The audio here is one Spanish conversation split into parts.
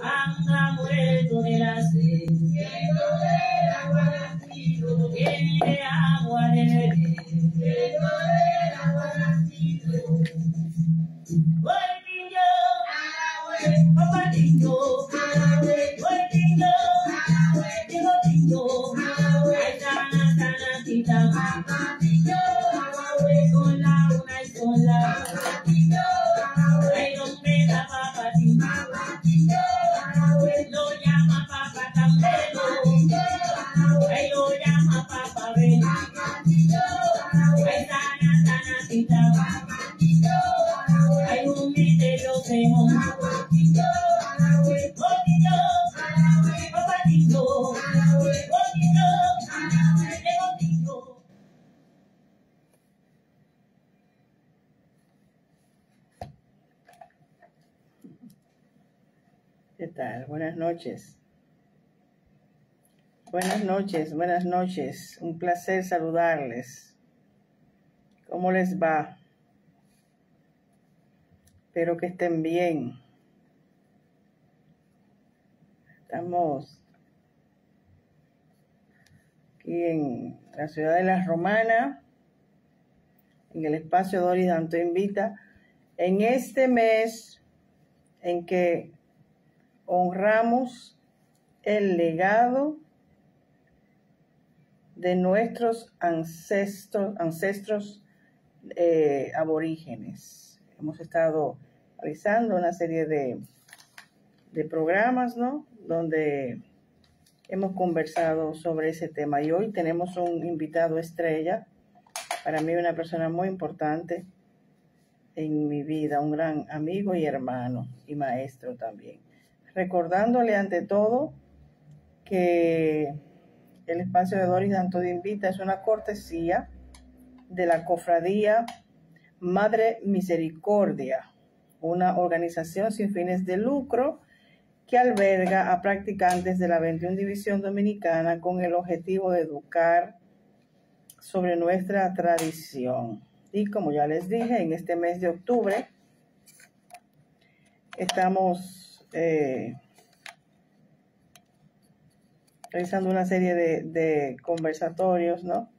Anga muerto de la sed, quiero ver agua nacido, tiene agua de beber, quiero ver agua nacido. Voy niño, papá niño, voy niño, digo niño, ay sana, sana, tita, papá niño, con la una y con la otra, ay donde la papá niño, lo llama papá también, ay lo llama papá ven, ay sana, sana, tita, ay un misterio tengo, papá niño, ¿qué tal? Buenas noches. Buenas noches, buenas noches. Un placer saludarles. ¿Cómo les va? Espero que estén bien. Estamos aquí en la ciudad de La Romana, en el espacio Doris Danto Invita, en este mes en que honramos el legado de nuestros ancestros aborígenes. Hemos estado realizando una serie de programas, ¿no?, donde hemos conversado sobre ese tema, y hoy tenemos un invitado estrella, para mí una persona muy importante en mi vida, un gran amigo y hermano y maestro también. Recordándole ante todo que el espacio de Doris Danto Invita es una cortesía de la Cofradía Madre Misericordia, una organización sin fines de lucro que alberga a practicantes de la 21 División Dominicana con el objetivo de educar sobre nuestra tradición. Y como ya les dije, en este mes de octubre estamos realizando una serie de conversatorios, ¿no?,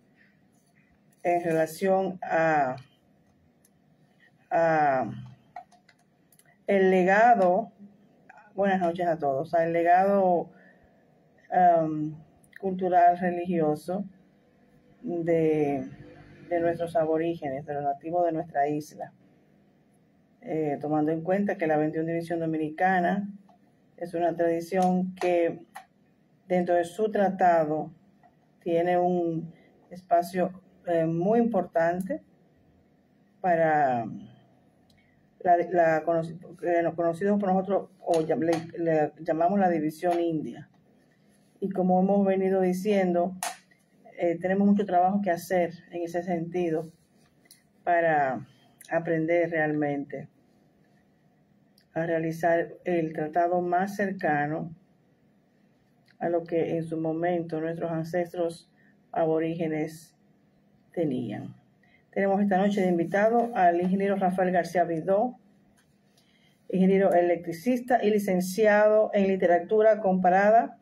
en relación a el legado, buenas noches a todos, al legado cultural, religioso de nuestros aborígenes, de los nativos de nuestra isla, tomando en cuenta que la 21 División Dominicana es una tradición que dentro de su tratado tiene un espacio muy importante para conocido por nosotros, o le llamamos la División India. Y como hemos venido diciendo, tenemos mucho trabajo que hacer en ese sentido para aprender realmente a realizar el tratado más cercano a lo que en su momento nuestros ancestros aborígenes tenían. Tenemos esta noche de invitado al ingeniero Rafael García Vidó, ingeniero electricista y licenciado en literatura comparada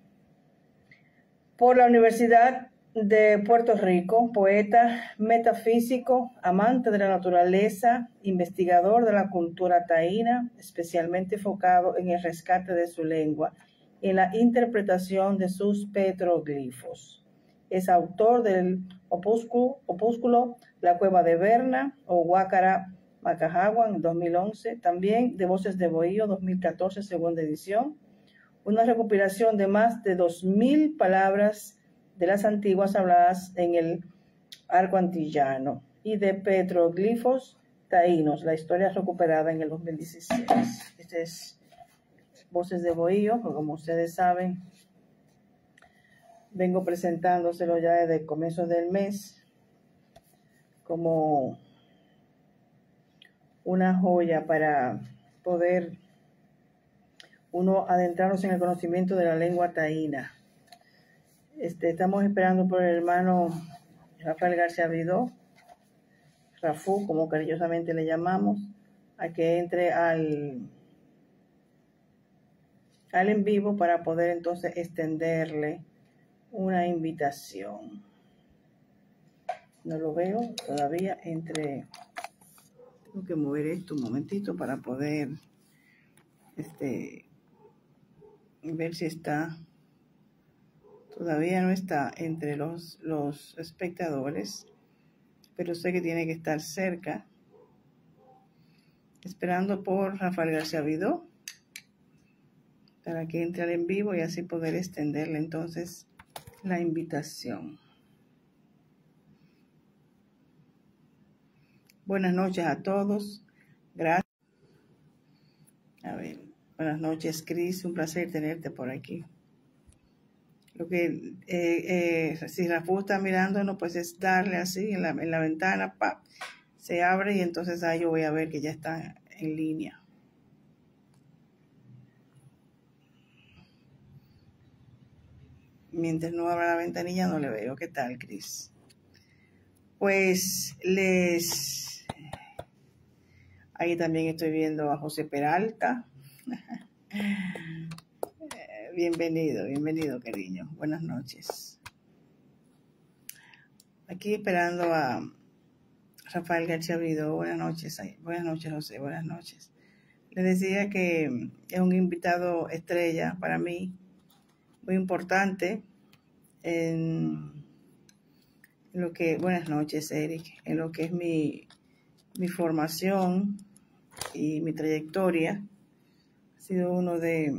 por la Universidad de Puerto Rico, poeta, metafísico, amante de la naturaleza, investigador de la cultura taína, especialmente enfocado en el rescate de su lengua y en la interpretación de sus petroglifos. Es autor del opúsculo La Cueva de Berna o Huácara Macajaguan, 2011, también de Voces de Bohío, 2014, segunda edición, una recopilación de más de 2,000 palabras de las antiguas habladas en el arco antillano y de petroglifos taínos, la historia recuperada en el 2016. Este es Voces de Bohío, que como ustedes saben, vengo presentándoselo ya desde el comienzo del mes como una joya para poder uno adentrarnos en el conocimiento de la lengua taína. Estamos esperando por el hermano Rafael García Vidó, Rafú, como cariñosamente le llamamos, a que entre al al en vivo para poder entonces extenderle una invitación. No lo veo todavía tengo que mover esto un momentito para poder ver si está. Todavía no está entre los espectadores, pero sé que tiene que estar cerca. Esperando por Rafael García Vidó para que entre al en vivo y así poder extenderle entonces la invitación. Buenas noches a todos. Gracias. A ver, buenas noches, Cris. Un placer tenerte por aquí. Lo que si Rafa está mirándonos, pues es darle así en la ventana, ¡pap! Se abre y entonces ahí yo voy a ver que ya está en línea. Mientras no abra la ventanilla no le veo. ¿Qué tal, Cris? Pues ahí también estoy viendo a José Peralta. Bienvenido, cariño. Buenas noches. Aquí esperando a Rafael García Vidó. Buenas noches, José. Buenas noches. Les decía que es un invitado estrella para mí, muy importante en lo que, buenas noches, Eric, en lo que es mi formación y mi trayectoria. Ha sido uno de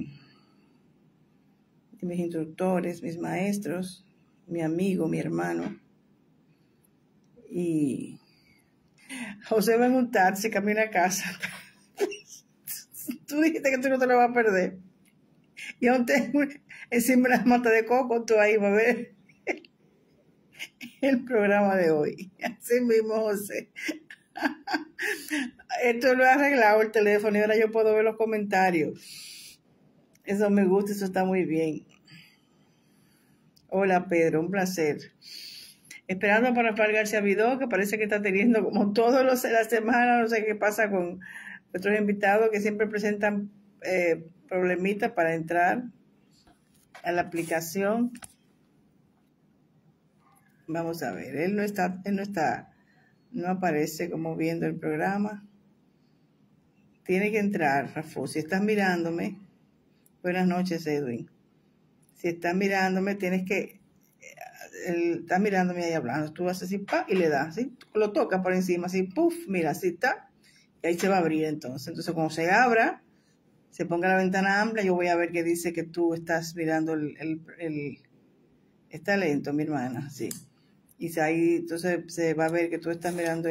mis instructores, mis maestros, mi amigo, mi hermano. Y José va en un taxi, camina a casa. Tú dijiste que tú no te lo vas a perder. Y aún tengo encima de las matas de coco, tú ahí vas a ver el programa de hoy. Así mismo, José. Esto lo he arreglado el teléfono y ahora yo puedo ver los comentarios. Eso me gusta, eso está muy bien. Hola, Pedro, un placer. Esperando para Rafael García Vidó, que parece que está teniendo como todas las semanas, no sé qué pasa con nuestros invitados que siempre presentan problemitas para entrar a la aplicación. Vamos a ver, él no aparece como viendo el programa. Tiene que entrar, Rafa. Si estás mirándome, buenas noches, Edwin. Si estás mirándome, tienes que, él está mirándome ahí hablando, tú haces así, pa, y le das, ¿sí? Lo tocas por encima, así, puff, mira, así está, y ahí se va a abrir entonces. Entonces, cuando se abra, se ponga la ventana amplia, yo voy a ver que dice que tú estás mirando está lento, mi hermana, sí. Y ahí, entonces, se va a ver que tú estás mirando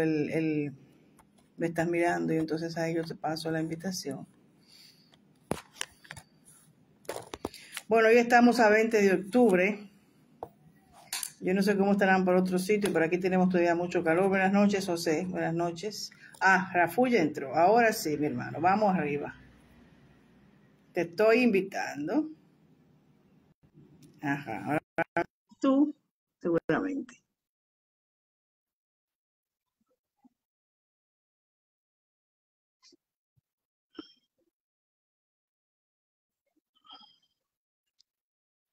me estás mirando, y entonces ahí yo te paso la invitación. Bueno, hoy estamos a 20 de octubre. Yo no sé cómo estarán por otro sitio, pero aquí tenemos todavía mucho calor. Buenas noches, José. Buenas noches. Rafu ya entró. Ahora sí, mi hermano. Vamos arriba. Te estoy invitando. Ajá. Ahora tú, seguramente.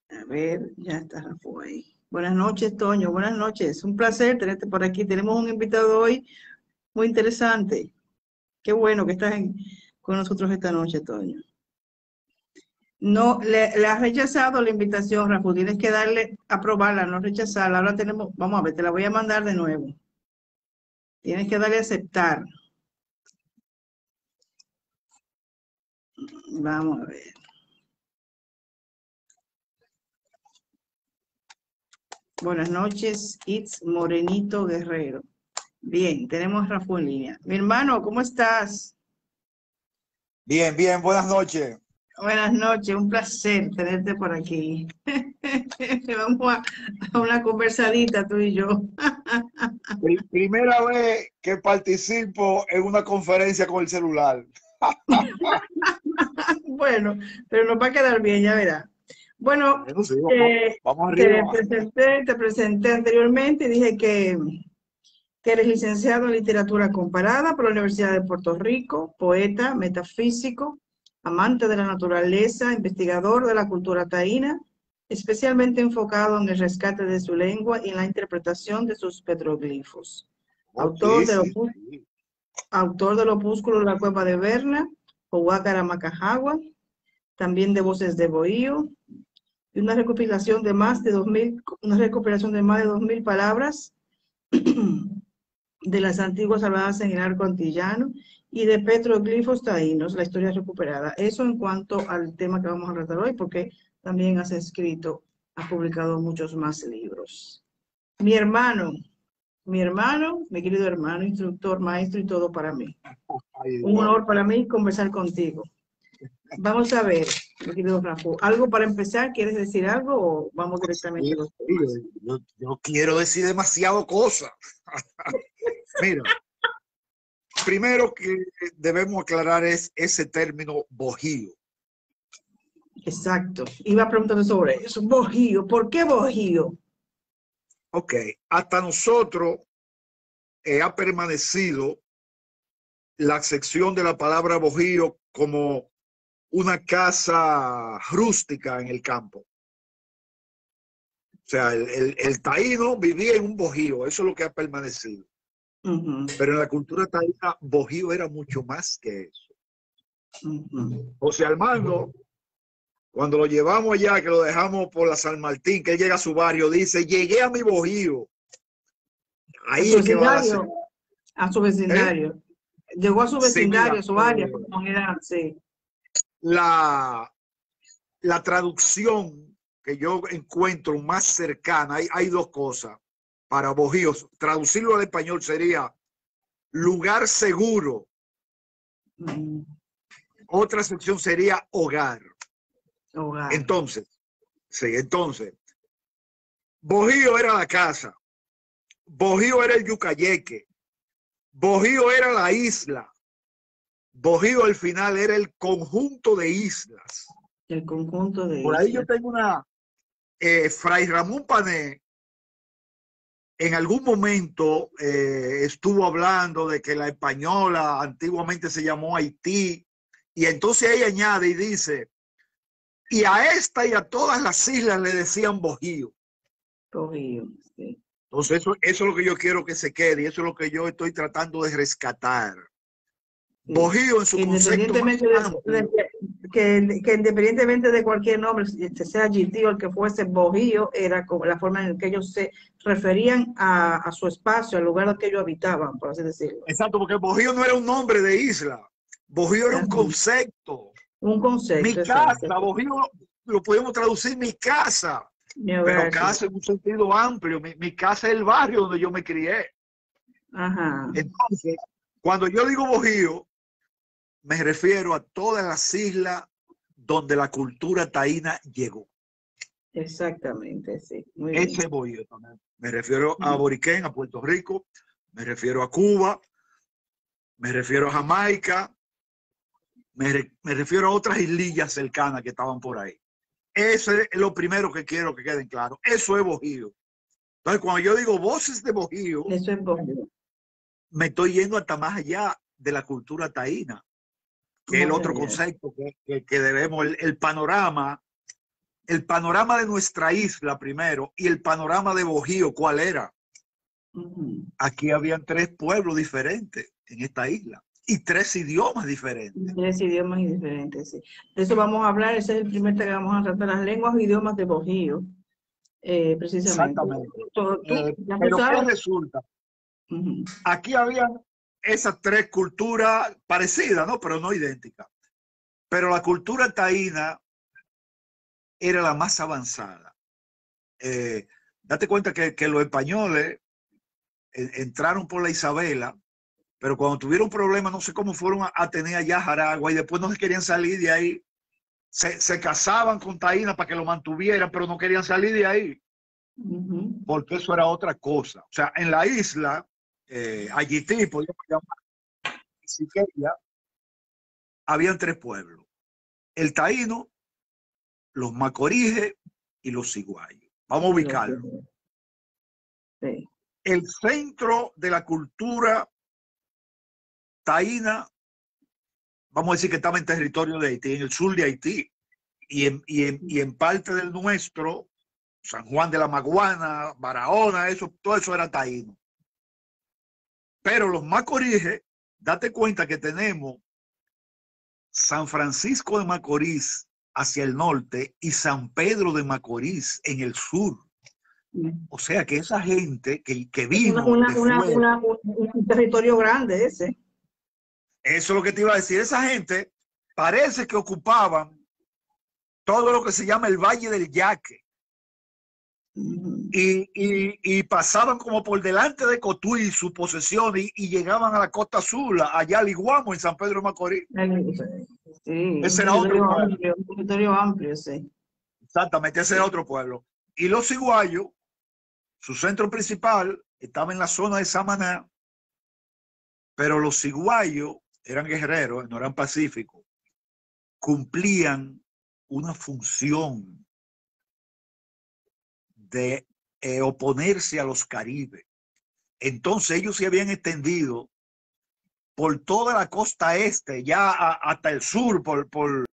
A ver, ya está Rafu ahí. Buenas noches, Toño. Buenas noches. Un placer tenerte por aquí. Tenemos un invitado hoy muy interesante. Qué bueno que estás con nosotros esta noche, Toño. No, le has rechazado la invitación, Rafa. Tienes que darle, aprobarla, no rechazarla. Ahora vamos a ver, te la voy a mandar de nuevo. Tienes que darle a aceptar. Vamos a ver. Buenas noches, It's Morenito Guerrero. Bien, tenemos a Rafa en línea. Mi hermano, ¿cómo estás? Bien, buenas noches. Buenas noches, un placer tenerte por aquí. Vamos a una conversadita tú y yo. Primera vez que participo en una conferencia con el celular. Bueno, pero nos va a quedar bien, ya verás. Bueno, Sí, vamos arriba. Te presenté anteriormente y dije que eres licenciado en literatura comparada por la Universidad de Puerto Rico, poeta, metafísico, amante de la naturaleza, investigador de la cultura taína, especialmente enfocado en el rescate de su lengua y en la interpretación de sus petroglifos. Oh, sí, sí, sí. Autor del opúsculo La Cueva de Berna, Huácara Macajagua, también de Voces de Bohío, y una recopilación de más de 2.000 palabras de las antiguas habladas en el arco antillano y de petroglifos taínos, la historia recuperada. Eso en cuanto al tema que vamos a tratar hoy, porque también has escrito, has publicado muchos más libros. Mi hermano, mi querido hermano, instructor, maestro y todo para mí. Ay, Un Dios. honor para mí conversar contigo. Vamos a ver, mi querido Rafa, ¿algo para empezar? ¿Quieres decir algo o vamos directamente Sí, a los sí, temas? yo quiero decir demasiado cosas. Mira, primero que debemos aclarar es ese término bojío. Exacto. Iba preguntando sobre eso. Bojío. ¿Por qué bojío? Ok, hasta nosotros ha permanecido la sección de la palabra bojío como una casa rústica en el campo. O sea, el taíno vivía en un bojío, eso es lo que ha permanecido. Pero en la cultura taína, bojío era mucho más que eso. José Armando, cuando lo llevamos allá, que lo dejamos por la San Martín, que él llega a su barrio, dice, llegué a mi bojío. A Ahí su es que va la vecindario. señal. A su vecindario. Llegó a su Sí, vecindario, mira, a su área, como era, sí. la traducción que yo encuentro más cercana, hay dos cosas para bojíos. Traducirlo al español sería lugar seguro. Otra sección sería hogar. Hogar. Entonces, sí, entonces, bojío era la casa, bojío era el yucayeque, bojío era la isla, bojío al final era el conjunto de islas. El conjunto de Por ahí yo islas. tengo una, Fray Ramón Pané, en algún momento estuvo hablando de que la española antiguamente se llamó Haití, y entonces ella añade y dice, y a esta y a todas las islas le decían bojío. Bojío, sí. Entonces eso es lo que yo quiero que se quede, y eso es lo que yo estoy tratando de rescatar. Sí. Bojío en su concepto más amplio. Que independientemente de cualquier nombre, sea GT o el que fuese, bojío era como la forma en que ellos se referían a su espacio, al lugar que ellos habitaban, por así decirlo. Exacto, porque Bojío no era un nombre de isla, Bojío era un concepto. Un concepto, Mi exacto. casa, Bojío lo podemos traducir mi casa, pero casa en un sentido amplio. Mi casa es el barrio donde yo me crié. Ajá. Entonces, cuando yo digo Bojío, me refiero a todas las islas donde la cultura taína llegó. Exactamente, sí. Muy Ese bien. Bojío también. Me refiero a Boriquén, a Puerto Rico, me refiero a Cuba, me refiero a Jamaica, me refiero a otras islillas cercanas que estaban por ahí. Eso es lo primero que quiero que queden claros. Eso es bojío. Entonces, cuando yo digo voces de bojío, eso es bojío. Me estoy yendo hasta más allá de la cultura taína, que es el otro concepto que debemos, el panorama de nuestra isla primero y el panorama de Bojío, ¿cuál era? Aquí habían 3 pueblos diferentes en esta isla y 3 idiomas diferentes. 3 idiomas diferentes, sí. De eso vamos a hablar, ese es el primer tema que vamos a tratar, las lenguas o idiomas de Bojío, precisamente. Exactamente. Pero ¿qué resulta? Aquí habían esas 3 culturas parecidas, ¿no? Pero no idénticas. Pero la cultura taína era la más avanzada. Date cuenta que los españoles entraron por la Isabela, pero cuando tuvieron problemas, no sé cómo fueron a tener allá Jaragua y después no se querían salir de ahí. Se casaban con taína para que lo mantuvieran, pero no querían salir de ahí. Porque eso era otra cosa. O sea, en la isla, Haití, podríamos llamar, Siqueira, habían 3 pueblos. El taíno, los macoriges y los ciguayos. Vamos a ubicarlo. Sí. El centro de la cultura taína vamos a decir que estaba en territorio de Haití, en el sur de Haití, y en parte del nuestro, San Juan de la Maguana, Barahona, todo eso era taíno. Pero los macoríes, date cuenta que tenemos San Francisco de Macorís hacia el norte y San Pedro de Macorís en el sur. O sea que esa gente que vino un territorio grande ese. Eso es lo que te iba a decir. Esa gente parece que ocupaban todo lo que se llama el Valle del Yaque. Y pasaban como por delante de Cotuí, su posesión, y llegaban a la Costa Azul, allá al Iguamo, en San Pedro de Macorís. Sí, ese era otro pueblo. Un territorio amplio, sí. Exactamente, ese era otro pueblo. Y los ciguayos, su centro principal estaba en la zona de Samaná, pero los ciguayos eran guerreros, no eran pacíficos, cumplían una función de oponerse a los caribes. Entonces ellos se habían extendido por toda la costa este, ya hasta el sur, por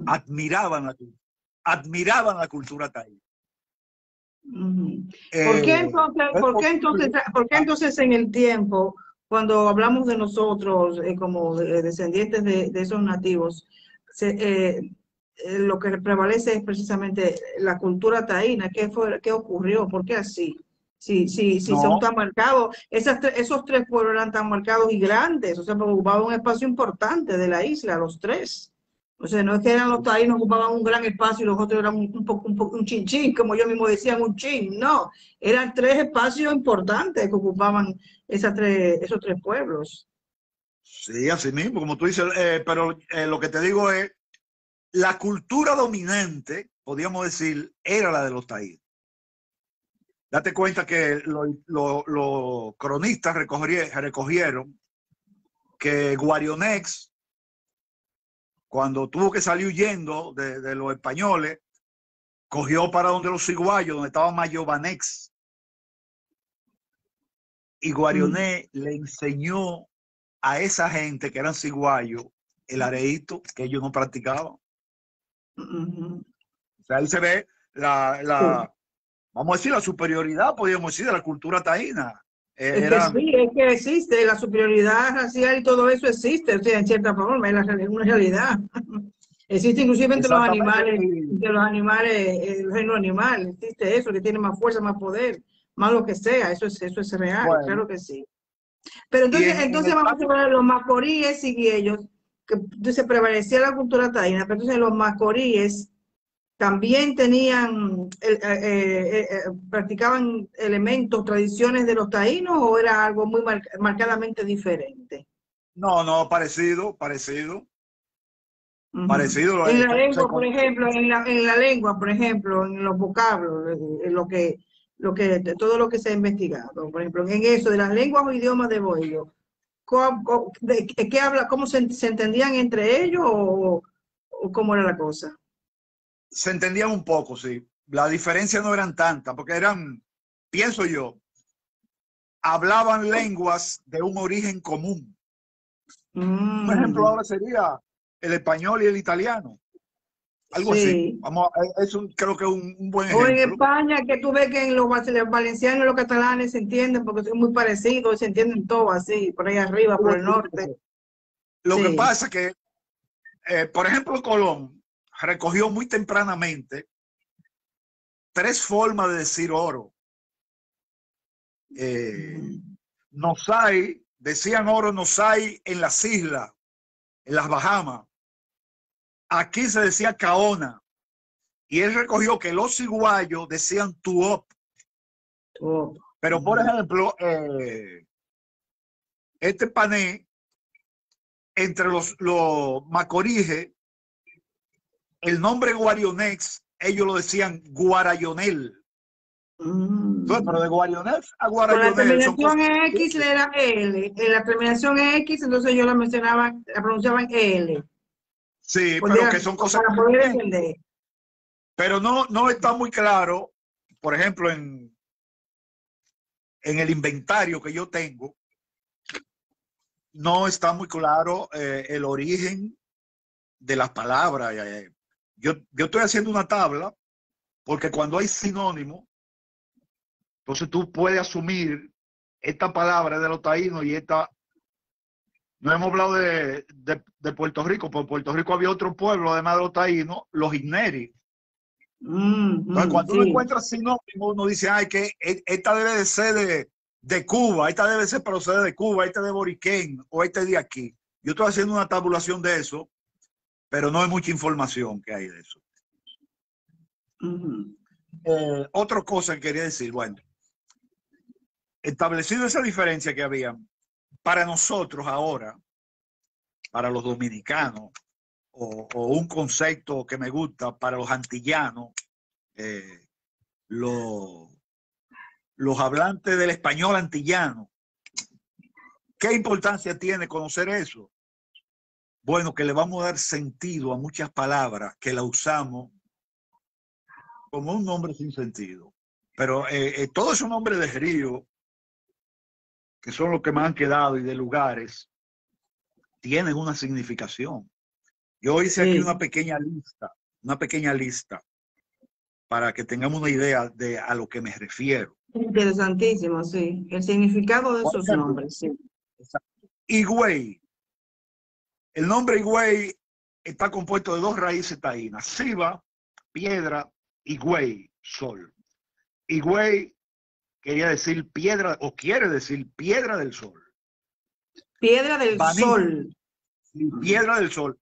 admiraban la cultura taína. ¿Por qué entonces en el tiempo, cuando hablamos de nosotros como descendientes de esos nativos, lo que prevalece es precisamente la cultura taína? ¿Qué ocurrió? ¿Por qué así? Si son tan marcados, esos tres pueblos eran tan marcados y grandes, o sea, ocupaban un espacio importante de la isla, los tres. O sea, no es que eran los taínos ocupaban un gran espacio y los otros eran un chinchín, como yo mismo decía, un chin. No, eran tres espacios importantes que ocupaban esos tres pueblos. Sí, así mismo, como tú dices, pero lo que te digo es, la cultura dominante, podríamos decir, era la de los taínos. Date cuenta que los cronistas recogieron que Guarionex, cuando tuvo que salir huyendo de los españoles, cogió para donde los ciguayos, donde estaba Mayobanex. Y Guarionex le enseñó a esa gente que eran ciguayos el areíto que ellos no practicaban. O sea, ahí se ve vamos a decir, la superioridad, podríamos decir, de la cultura taína. Es que existe, la superioridad racial y todo eso existe, o sea, en cierta forma, es una realidad. Existe inclusive entre los animales, el reino animal, existe eso, que tiene más fuerza, más poder, más lo que sea, eso es real, bueno, claro que sí. Pero entonces vamos a hablar de los macoríes y ellos, que entonces prevalecía la cultura taína, pero entonces los macoríes también tenían, practicaban elementos, tradiciones de los taínos, o era algo muy marcadamente diferente. No, parecido. Parecido. En la lengua, por ejemplo, en la lengua, por ejemplo, en los vocablos, todo lo que se ha investigado, por ejemplo, en eso de las lenguas o idiomas de Boyo, ¿qué habla? ¿Cómo se entendían entre ellos o cómo era la cosa? Se entendían un poco, sí. La diferencia no eran tantas, porque eran, pienso yo, hablaban lenguas de un origen común. Un ejemplo ahora sería el español y el italiano. Algo así. Creo que es un buen ejemplo. O en España, que tú ves que en los valencianos y los catalanes se entienden porque son muy parecidos, se entienden todo así, por ahí arriba, por el norte. Lo que pasa es que, por ejemplo, Colón recogió muy tempranamente 3 formas de decir oro. Nosai, decían oro Nosai en las islas, en las Bahamas. Aquí se decía Caona. Y él recogió que los ciguayos decían Tuop. Pero, por ejemplo, este pané, entre los macoríes, el nombre Guarionex, ellos lo decían Guarayonel. Entonces, pero de Guarionex a Guarayonel. La terminación X era L. En la terminación X, entonces ellos la pronunciaban L. Sí, pero que son cosas para poder entender. Pero no está muy claro, por ejemplo, en el inventario que yo tengo, no está muy claro el origen de las palabras. Yo estoy haciendo una tabla porque cuando hay sinónimo, entonces tú puedes asumir esta palabra de los taínos y esta. No hemos hablado de Puerto Rico, porque en Puerto Rico había otro pueblo, además de los taínos, los Igneris. Entonces, cuando uno encuentra sinónimo, uno dice, ay, que esta debe de ser de Cuba, esta debe ser proceder de Cuba, esta de Boriquén, o este de aquí. Yo estoy haciendo una tabulación de eso, pero no hay mucha información que hay de eso. Otra cosa que quería decir, bueno, establecido esa diferencia que había, para nosotros ahora, para los dominicanos, o un concepto que me gusta para los antillanos, los hablantes del español antillano. ¿Qué importancia tiene conocer eso? Bueno, que le vamos a dar sentido a muchas palabras que la usamos como un nombre sin sentido. Pero todos esos nombres de río, que son los que me han quedado, y de lugares, tienen una significación. Yo hice aquí una pequeña lista para que tengamos una idea de a lo que me refiero. Interesantísimo, sí. El significado de esos nombres, sí. Higüey. El nombre Higüey está compuesto de dos raíces taínas: Siba, piedra, Higüey, sol. Higüey quería decir piedra, o quiere decir piedra del sol. Piedra del sol. Piedra del sol.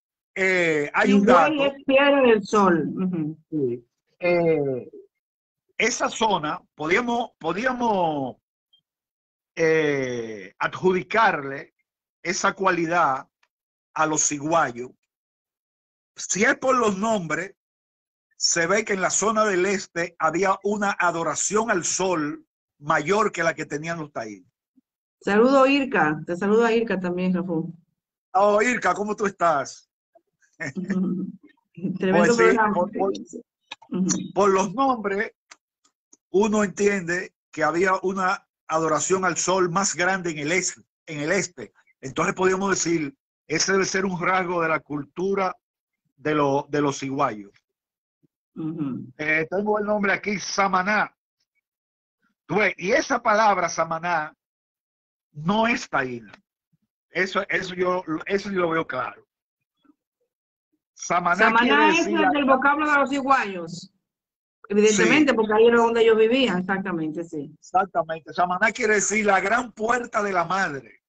Hay un dato. Higüey es piedra del sol. Sí. Esa zona podíamos adjudicarle esa cualidad a los ciguayos. Si es por los nombres, se ve que en la zona del este había una adoración al sol mayor que la que tenían los taínos. Saludo Irka, te saludo a Irka también, Rafu. Oh, Irka, ¿cómo tú estás? Tremendo pues programa. Por los nombres, uno entiende que había una adoración al sol más grande en el este. Entonces podríamos decir, ese debe ser un rasgo de la cultura de los ciguayos. Tengo el nombre aquí, Samaná. Y esa palabra Samaná no es taína. Eso yo lo veo claro. Samaná es el del vocablo de los ciguayos. Evidentemente, sí, porque ahí era donde ellos vivían, exactamente, sí. Exactamente. Samaná quiere decir la gran puerta de la madre.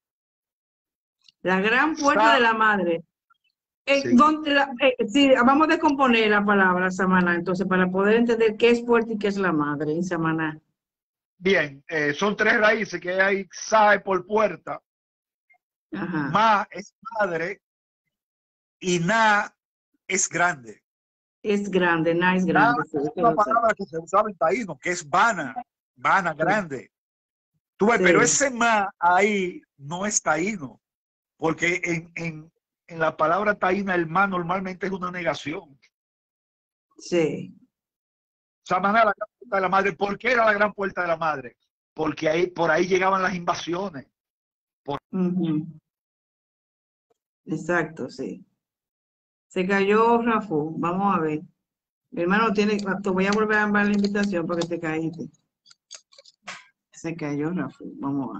La gran puerta de la madre. Sí. Sí, vamos a descomponer la palabra Samaná, entonces, para poder entender qué es puerta y qué es la madre en Samaná. Bien, son tres raíces que hay. Sa por puerta, Ma es madre y Na es grande. Es grande, Na es grande. Na es una palabra que se usaba en taíno, que es vana, grande. Tú ves, sí. Pero ese Ma ahí no es taíno, porque en la palabra taína el Ma normalmente es una negación. Sí. Samaná, la gran puerta de la madre. ¿Por qué era la gran puerta de la madre? Porque por ahí llegaban las invasiones. Exacto, sí. Se cayó Rafu, vamos a ver. Mi hermano te voy a volver a enviar la invitación porque te caíste. Se cayó Rafu, vamos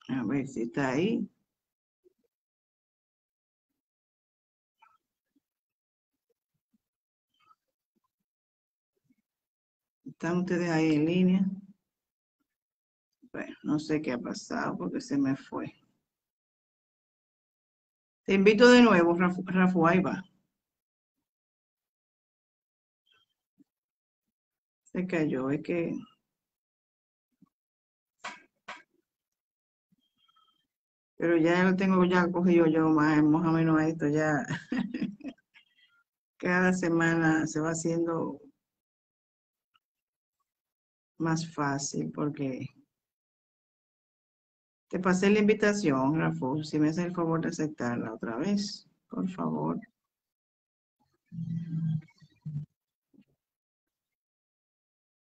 a ver si está ahí. ¿Están ustedes ahí en línea? Bueno, no sé qué ha pasado porque se me fue. Te invito de nuevo, Rafu, ahí va. Se cayó, es que... Pero ya lo tengo ya cogido yo más o menos esto, ya. Cada semana se va haciendo más fácil porque... Te pasé la invitación, Rafu, si me haces el favor de aceptarla otra vez. Por favor.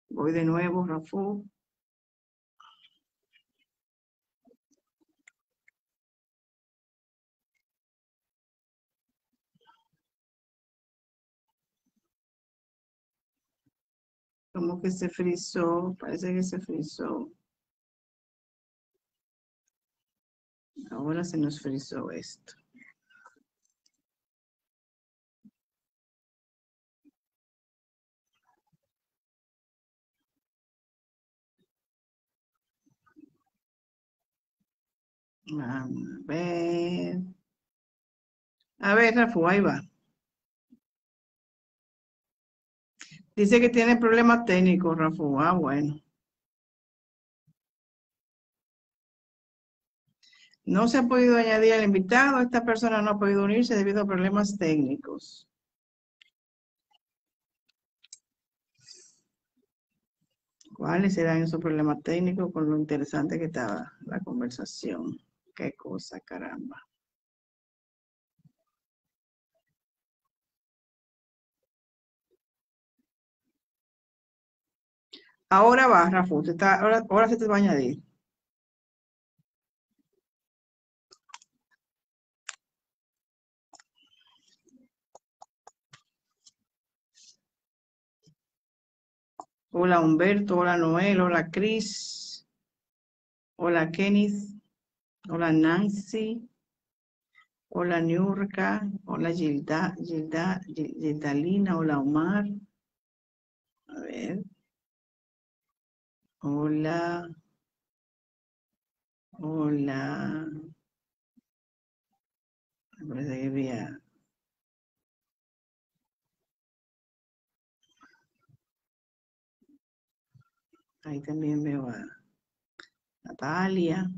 Voy de nuevo, Rafu. Como que se frizó, parece que se frizó. Ahora se nos frizó esto. Vamos a ver. A ver, Rafu, ahí va. Dice que tiene problemas técnicos, Rafu. Ah, bueno. No se ha podido añadir al invitado. Esta persona no ha podido unirse debido a problemas técnicos. ¿Cuáles serán esos problemas técnicos con lo interesante que estaba la conversación? Qué cosa, caramba. Ahora va, Rafu. Ahora se te va a añadir. Hola Humberto, hola Noel, hola Cris, hola Kenneth, hola Nancy, hola Niurka, hola Gildalina, hola Omar. A ver. Hola. Hola. Me parece que había. Ahí también veo a Natalia.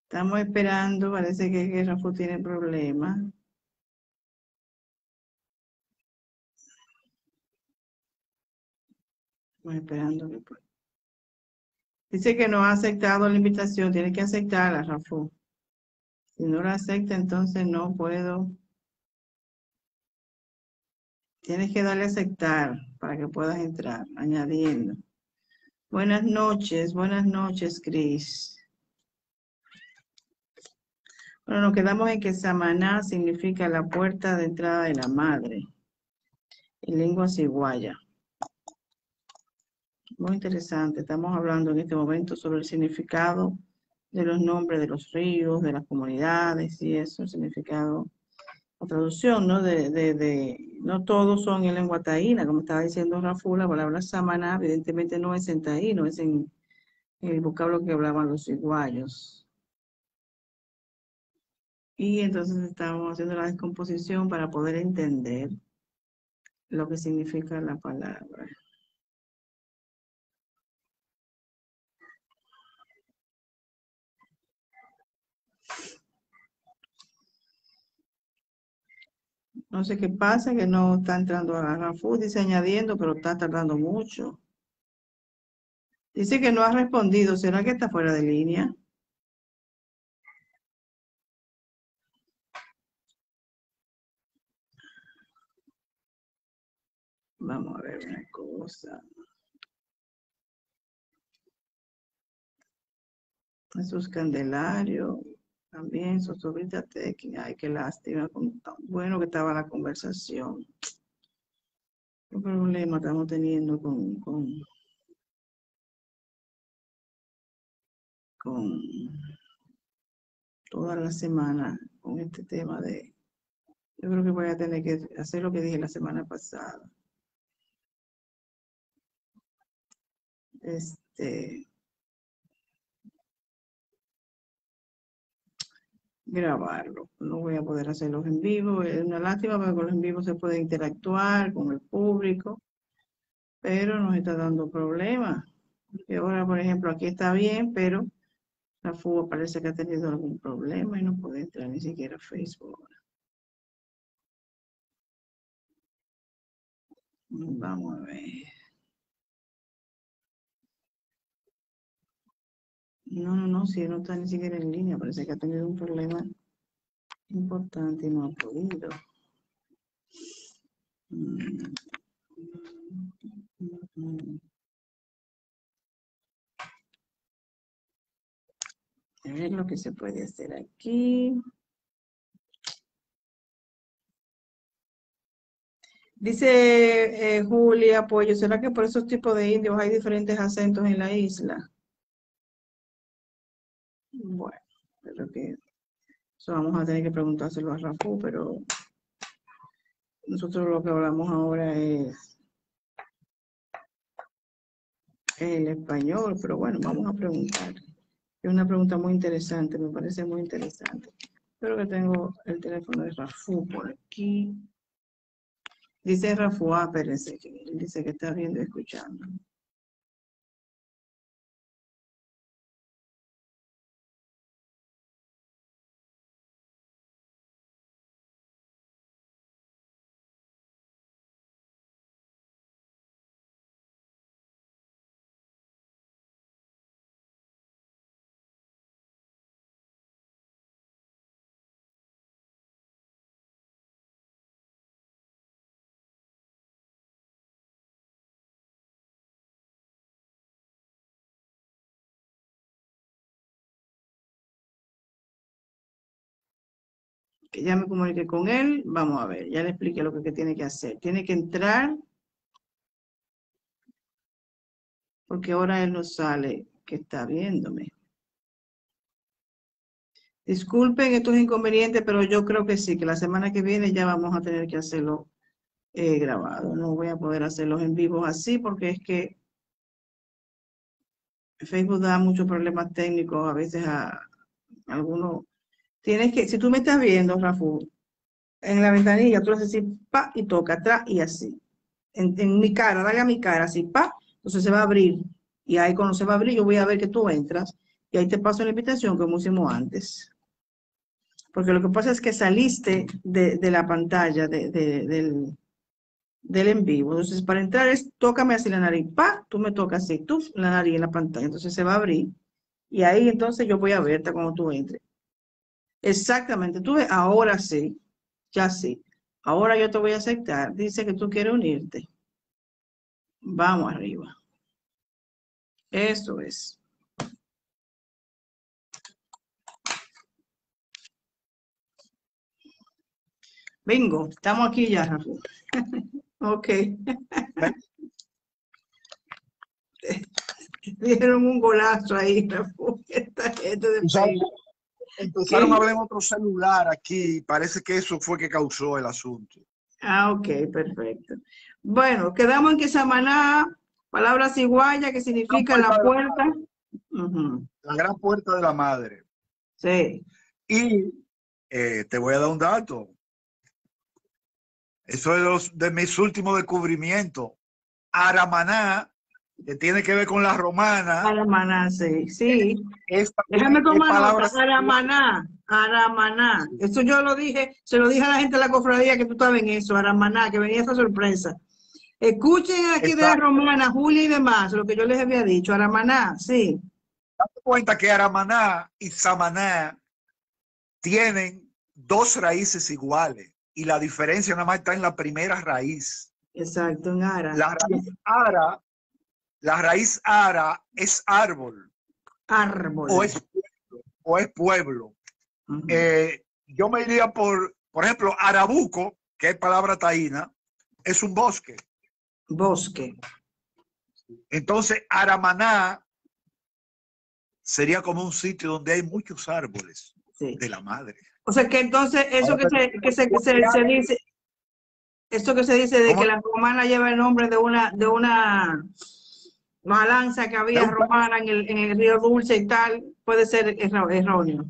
Estamos esperando, parece que Rafa tiene problemas. Estamos esperando que pueda. Dice que no ha aceptado la invitación, tiene que aceptarla, Rafa. Si no la acepta, entonces no puedo. Tienes que darle a aceptar para que puedas entrar, añadiendo. Buenas noches, Cris. Bueno, nos quedamos en que Samaná significa la puerta de entrada de la madre, en lengua ciguaya. Muy interesante. Estamos hablando en este momento sobre el significado de los nombres de los ríos, de las comunidades y eso, el significado, la traducción, ¿no? No todos son en lengua taína, como estaba diciendo Rafa, la palabra Samaná evidentemente no es en taíno, es en el vocablo que hablaban los iguayos. Y entonces estamos haciendo la descomposición para poder entender lo que significa la palabra. No sé qué pasa, que no está entrando a la Rafu, dice añadiendo, pero está tardando mucho. Dice que no ha respondido, ¿será que está fuera de línea? Vamos a ver una cosa. Jesús Candelario, también Sosobrita Tequi. Ay, qué lástima, tan bueno que estaba la conversación. ¿Qué problema estamos teniendo con toda la semana con este tema de... Yo creo que voy a tener que hacer lo que dije la semana pasada. Grabarlo. No voy a poder hacerlos en vivo. Es una lástima porque con los en vivo se puede interactuar con el público, pero nos está dando problemas. Y ahora, por ejemplo, aquí está bien, pero la fuga parece que ha tenido algún problema y no puede entrar ni siquiera a Facebook. Vamos a ver. No, si no está ni siquiera en línea, parece que ha tenido un problema Importante y no ha podido. A ver lo que se puede hacer aquí. Dice Julia Pollo, ¿será que por esos tipos de indios hay diferentes acentos en la isla? Bueno, creo que eso vamos a tener que preguntárselo a Rafu, pero nosotros lo que hablamos ahora es el español, pero bueno, vamos a preguntar. Es una pregunta muy interesante, me parece muy interesante. Espero que tengo el teléfono de Rafu por aquí. Dice Rafu, espérense, que él dice que está viendo y escuchando. Que ya me comuniqué con él, vamos a ver, ya le expliqué lo que tiene que hacer. Tiene que entrar, porque ahora él no sale, que está viéndome. Disculpen estos inconvenientes, pero yo creo que sí, que la semana que viene ya vamos a tener que hacerlo grabado. No voy a poder hacerlos en vivo así, porque es que Facebook da muchos problemas técnicos, a veces a algunos. Tienes que, si tú me estás viendo, Rafu, en la ventanilla, tú haces así, pa, y toca atrás y así. En mi cara, dale a mi cara, así, pa, entonces se va a abrir. Y ahí cuando se va a abrir, yo voy a ver que tú entras. Y ahí te paso la invitación como hicimos antes. Porque lo que pasa es que saliste de la pantalla del en vivo. Entonces, para entrar es, tócame así la nariz, pa, tú me tocas así, tú, la nariz en la pantalla. Entonces se va a abrir. Y ahí entonces yo voy a verte cuando tú entres. Exactamente, tú ves, ahora sí, ya sí. Ahora yo te voy a aceptar. Dice que tú quieres unirte. Vamos arriba. Eso es. Bingo, estamos aquí ya, Rafu. Ok. Dieron un golazo ahí, Rafu. Esta gente de Empezaron a hablar en otro celular aquí. Parece que eso fue que causó el asunto. Ah, ok, perfecto. Bueno, quedamos en que Samaná, palabra ciguaya, que significa la puerta. La gran puerta de la madre. Sí. Y te voy a dar un dato. Eso es de mis últimos descubrimientos. Aramaná, que tiene que ver con la romana. Aramaná, sí. Sí. Déjame tomar nota. Aramaná. Aramaná. Eso yo lo dije, se lo dije a la gente de la cofradía que tú estabas en eso, Aramaná, que venía esa sorpresa. Escuchen aquí de la romana, Julia y demás, lo que yo les había dicho. Aramaná, sí. Date cuenta que Aramaná y Samaná tienen dos raíces iguales y la diferencia nada más está en la primera raíz. Exacto, en Ara. La raíz Ara es árbol. Árbol. O es pueblo. Yo me iría por ejemplo, Arabuco, que es palabra taína, es un bosque. Bosque. Entonces, Aramaná sería como un sitio donde hay muchos árboles de la madre. O sea que entonces eso que se dice, esto que se dice de que la romana lleva el nombre de una balanza que había romana en el río Dulce y tal, puede ser erróneo.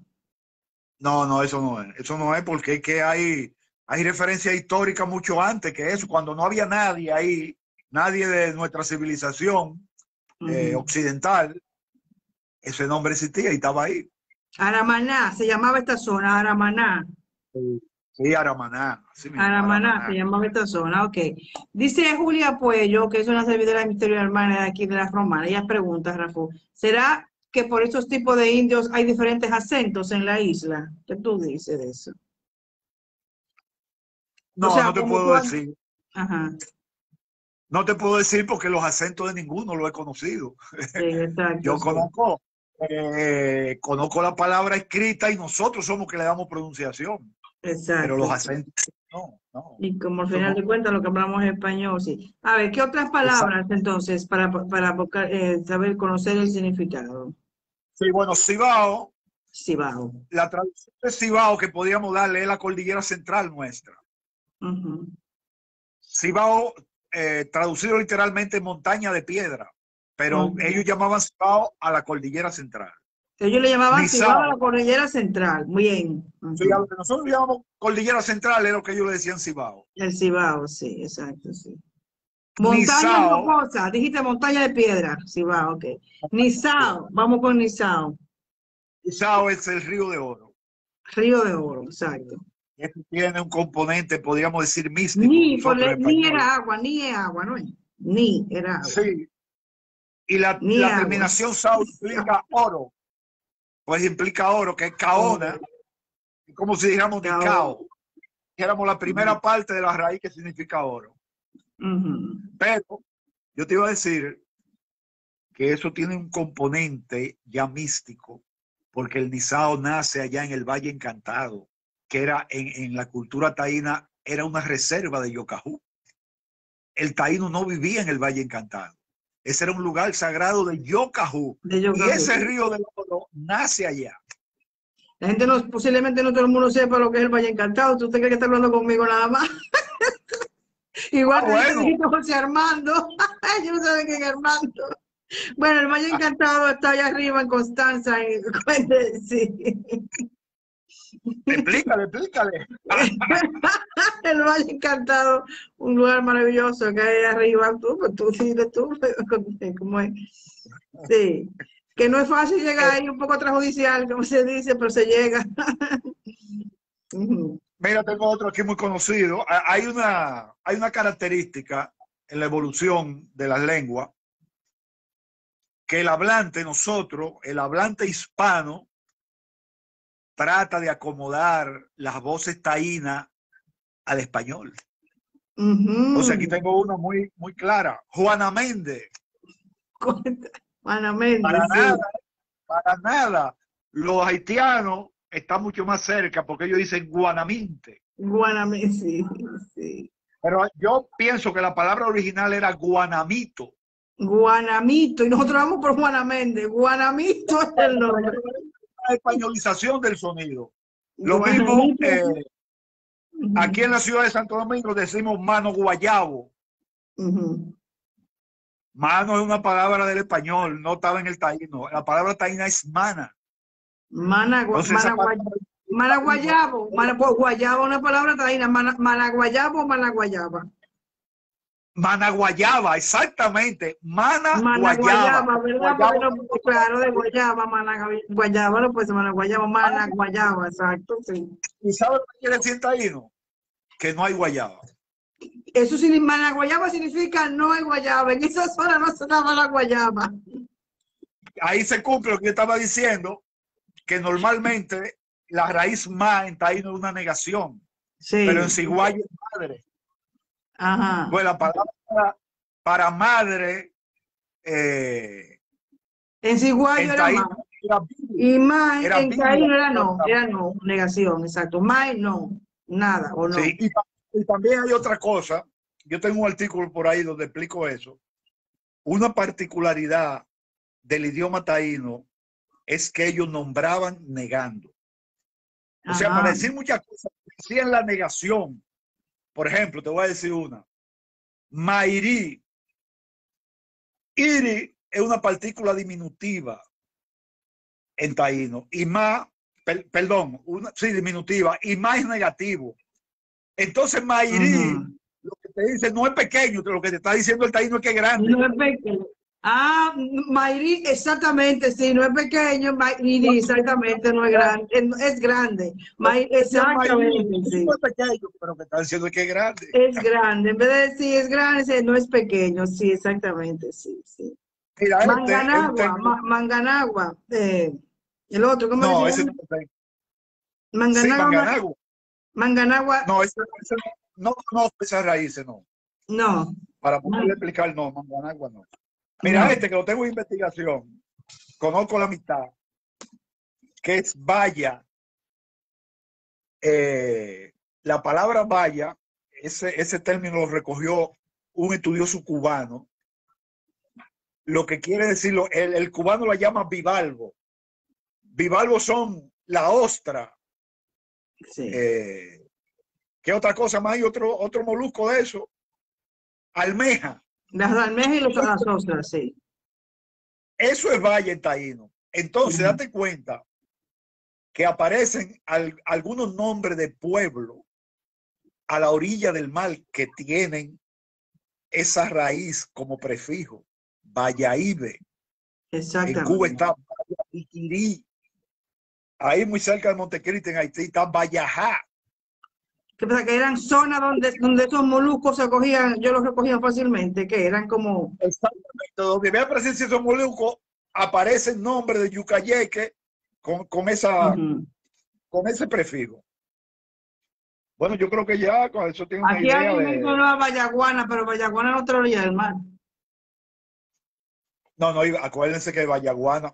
No, eso no es. Eso no es porque es que hay referencia histórica mucho antes que eso, cuando no había nadie ahí, nadie de nuestra civilización occidental, ese nombre existía y estaba ahí. Aramaná, se llamaba esta zona, Aramaná. Sí, Aramaná. Aramaná se llamaba esta zona, ok. Dice Julia Puello, que es una servidora de Misterio Hermana de aquí de la Romana. Ella pregunta, Rafu, ¿será que por estos tipos de indios hay diferentes acentos en la isla? ¿Qué tú dices de eso? No, o sea, no te como puedo decir. Ajá. No te puedo decir porque los acentos de ninguno lo he conocido. Sí, exacto. Yo Sí. conozco la palabra escrita y nosotros somos que le damos pronunciación. Exacto. Pero los acentos, no. Y como al final de cuentas lo que hablamos es español, sí. A ver, ¿qué otras palabras entonces para saber, conocer el significado? Sí, bueno, Cibao. Cibao. La traducción de Cibao que podíamos darle es la cordillera central nuestra. Cibao, traducido literalmente montaña de piedra, pero ellos llamaban Cibao a la cordillera central. Ellos le llamaban Cibao a la cordillera central. Muy bien. Sí, a lo que nosotros llamamos cordillera central es lo que ellos le decían Cibao. El Cibao, sí, exacto, sí. Montaña rocosa, dijiste montaña de piedra, Cibao, ok. Nizao, vamos con Nizao. Nizao es el río de oro. Río de oro, exacto. Este tiene un componente, podríamos decir, místico. Ni era agua, ni es agua, ¿no es? Ni era agua. Sí. Y la terminación Sao implica oro. Pues implica oro, que es caona. Como si dijéramos de cao. Dijéramos la primera parte de la raíz que significa oro. Pero yo te iba a decir que eso tiene un componente ya místico, porque el Nizao nace allá en el Valle Encantado, que era en la cultura taína, era una reserva de Yocajú. El taíno no vivía en el Valle Encantado. Ese era un lugar sagrado de Yocajú. Y ese río del oro nace allá. La gente posiblemente no todo el mundo sepa lo que es el Valle Encantado. ¿Tú te crees que está hablando conmigo nada más? Igual que bueno. José Armando. Yo no sé quién es Armando. Bueno, el Valle Encantado está allá arriba en Constanza. Sí. Explícale. El Valle Encantado, un lugar maravilloso que hay arriba. Tú ¿cómo es? Sí. Que no es fácil llegar ahí, un poco extrajudicial, como se dice, pero se llega. Mira, tengo otro aquí muy conocido. Hay una característica en la evolución de las lenguas que el hablante hispano, trata de acomodar las voces taínas al español. Entonces aquí tengo una muy, muy clara. Juana Méndez. Juana Méndez, para nada. Los haitianos están mucho más cerca porque ellos dicen guanaminte. Guanaminte, sí. Pero yo pienso que la palabra original era guanamito. Guanamito, y nosotros vamos por Juana Méndez. Guanamito es el nombre. La españolización del sonido. Lo mismo, aquí en la ciudad de Santo Domingo decimos mano guayabo. Mano es una palabra del español, no estaba en el taíno. La palabra taína es mana. Mana guayabo. Guayabo es una palabra taína. Mana guayabo o mana guayaba. Managuayaba, exactamente. Managuayaba, ¿verdad? Claro, de guayaba, Managuayaba, no pues Managuayaba, exacto, sí. ¿Y sabes qué quiere decir taíno? Que no hay guayaba. Eso significa, Managuayaba significa no hay guayaba. En esa zona no se daba la guayaba. Ahí se cumple lo que yo estaba diciendo, que normalmente la raíz ma en taíno es una negación. Sí. Pero en ciguayo es madre. Ajá. Pues la palabra para madre en ciguayo era ma. Y ma en taíno era no, negación, exacto. Ma no, nada o no. Sí, y también hay otra cosa. Yo tengo un artículo por ahí donde explico eso. Una particularidad del idioma taíno es que ellos nombraban negando. O sea, para decir muchas cosas, decían la negación. Por ejemplo, te voy a decir una. Mairí. Iri es una partícula diminutiva en taíno. Y ma, diminutiva. Y ma es negativo. Entonces, Mairí, lo que te dice no es pequeño, lo que te está diciendo el taíno es que es grande. No es pequeño. Mairí, exactamente, sí, no es pequeño, Mairí, exactamente, no es grande, es grande. Exactamente, sí. No es pequeño, pero que está diciendo que es grande. Es grande, en vez de decir es grande, no es pequeño, sí, exactamente, sí. Mira, Manganagua, el otro, ¿cómo no, se llama? Manganagua. Sí, Manganagua. Manganagua. No, ese no conozco esas raíces, no. No. Para poderle explicar, no, Manganagua no. Mira, No. que lo tengo en investigación, conozco la mitad, que es valla. La palabra valla, ese término lo recogió un estudioso cubano. Lo que quiere decirlo, el cubano la llama bivalvo. Bivalvos son la ostra. Sí. ¿Qué otra cosa más hay? Otro molusco de eso. Almeja. Las almejas y las ostras, sí. Eso es valla en taíno. Entonces, date cuenta que aparecen algunos nombres de pueblo a la orilla del mar que tienen esa raíz como prefijo. Vallaíbe. Exactamente. En Cuba está Vallaquirí. Ahí muy cerca de Montecristi, en Haití, está Vallajá. Que pasa que eran zonas donde esos moluscos se cogían, yo los recogía fácilmente, que eran como... Exactamente. Donde vea presencia de esos moluscos, aparece el nombre de Yucayeque con ese prefijo. Bueno, yo creo que ya con eso tengo una Aquí idea alguien de... mencionó a Vallaguana, pero Vallaguana no otra orilla del mar. No, acuérdense que Vallaguana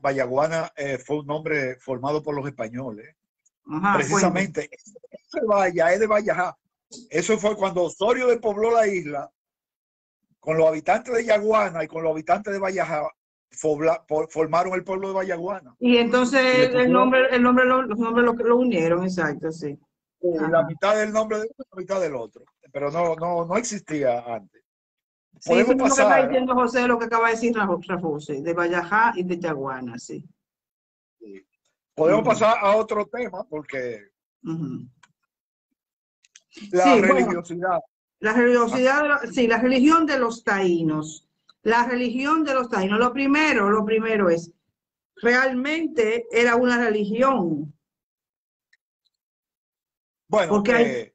fue un nombre formado por los españoles. Ajá, precisamente, ese Valla es de Vallajá. Eso fue cuando Osorio despobló la isla, con los habitantes de Yaguana y con los habitantes de Vallajá, formaron el pueblo de Vallaguana. Y entonces los nombres lo unieron, exacto, sí. La mitad del nombre de uno y la mitad del otro. Pero no existía antes. Sí, Podemos eso es lo que pasar, está diciendo José, lo que acaba de decir Rafa, sí, de Vallajá y de Yaguana, sí. Podemos pasar a otro tema porque la religiosidad. Bueno, la religiosidad, sí, la religión de los taínos. La religión de los taínos. Lo primero es, realmente era una religión. Bueno, porque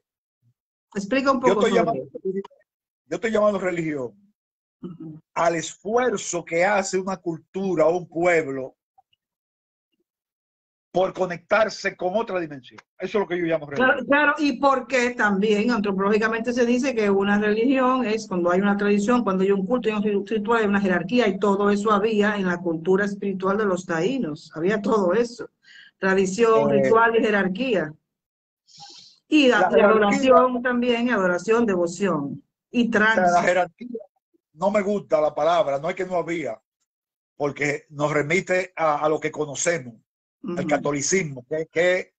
explica un poco sobre eso. Yo estoy llamando religión al esfuerzo que hace una cultura o un pueblo por conectarse con otra dimensión. Eso es lo que yo llamo religión. Claro, y porque también antropológicamente se dice que una religión es cuando hay una tradición, cuando hay un culto, hay un ritual, hay una jerarquía, y todo eso había en la cultura espiritual de los taínos. Había todo eso. Tradición, ritual y jerarquía. Y la adoración también, adoración, devoción y trance. La jerarquía, no me gusta la palabra, no es que no había, porque nos remite a lo que conocemos, al catolicismo, que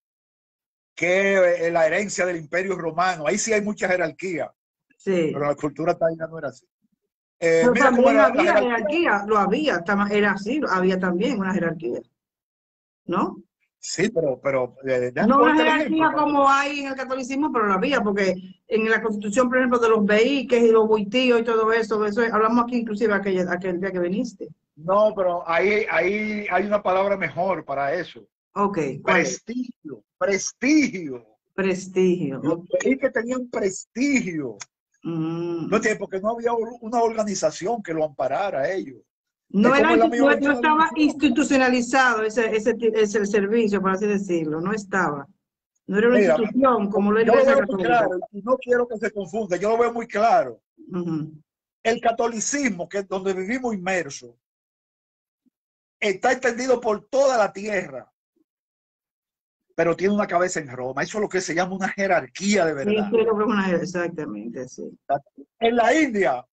es la herencia del Imperio Romano. Ahí sí hay mucha jerarquía, pero la cultura taína no era así. Pero mira también había jerarquía, lo había, era así, había también una jerarquía, ¿no? Sí, pero no una jerarquía como hay en el catolicismo, pero lo había, porque en la Constitución, por ejemplo, de los beíques y los buitíos y todo eso, hablamos aquí inclusive aquel día que viniste. No, pero ahí hay una palabra mejor para eso. Ok. Prestigio. Prestigio. Los beíques tenían prestigio. No entiendes, porque no había una organización que lo amparara a ellos. No estaba institucionalizado ese el servicio, por así decirlo, no estaba. No era una institución como lo es la Iglesia Católica. Claro, y no quiero que se confunda, yo lo veo muy claro. El catolicismo, que es donde vivimos inmersos, está extendido por toda la tierra, pero tiene una cabeza en Roma. Eso es lo que se llama una jerarquía de verdad. Exactamente, sí. En la India,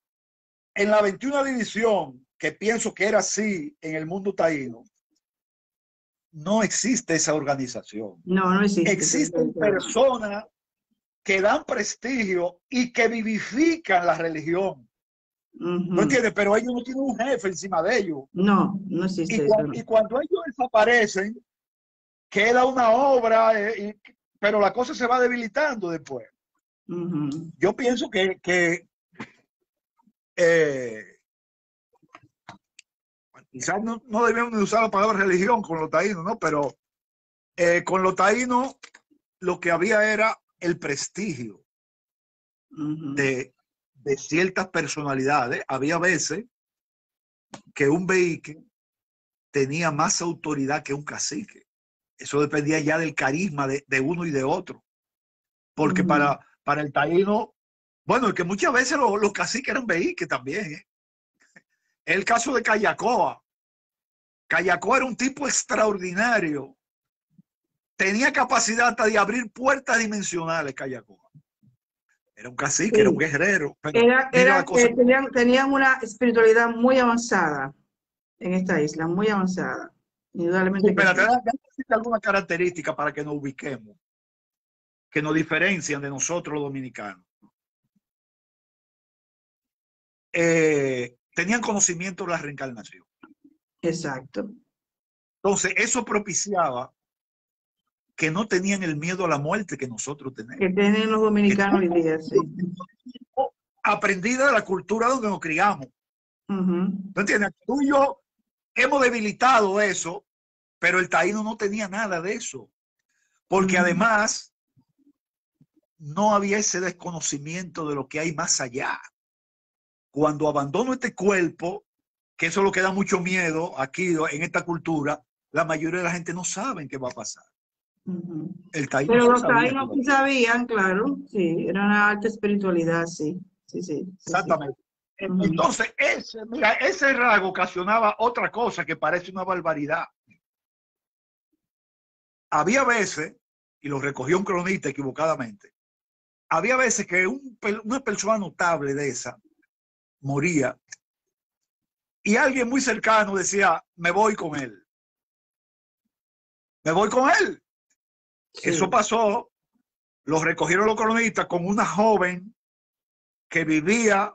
en la 21 división, que pienso que era así en el mundo taíno, no existe esa organización. No existe. Existen personas que dan prestigio y que vivifican la religión. ¿No entiendes? Pero ellos no tienen un jefe encima de ellos. No existe y cuando ellos desaparecen, queda una obra, pero la cosa se va debilitando después. Yo pienso que quizás no debemos usar la palabra religión con los taínos, ¿no? Pero con los taínos lo que había era el prestigio de ciertas personalidades. Había veces que un beíque tenía más autoridad que un cacique. Eso dependía ya del carisma de uno y de otro. Porque para el taíno Bueno, es que muchas veces los caciques eran veíques también. El caso de Cayacoa. Cayacoa era un tipo extraordinario. Tenía capacidad hasta de abrir puertas dimensionales, Cayacoa. Era un cacique, Sí. era un guerrero. Tenían una espiritualidad muy avanzada en esta isla, muy avanzada. Indudablemente. Sí, pero déjame decirte alguna característica para que nos ubiquemos, que nos diferencian de nosotros los dominicanos. Tenían conocimiento de la reencarnación. Exacto. Entonces, eso propiciaba que no tenían el miedo a la muerte que nosotros tenemos. Que tienen los dominicanos hoy día, sí. Aprendida de la cultura donde nos criamos. ¿No entiendes? Tú y yo hemos debilitado eso, pero el taíno no tenía nada de eso. Porque además no había ese desconocimiento de lo que hay más allá. Cuando abandono este cuerpo, que eso es lo que da mucho miedo aquí en esta cultura, la mayoría de la gente no sabe qué va a pasar. El taíno pero los taínos sí sabían, claro, sí, era una alta espiritualidad, sí. Exactamente. Sí. Entonces, ese rasgo ocasionaba otra cosa que parece una barbaridad. Había veces, y lo recogió un cronista equivocadamente, había veces que una persona notable de esa moría y alguien muy cercano decía, me voy con él. Me voy con él. Sí. Eso pasó, lo recogieron los cronistas con una joven que vivía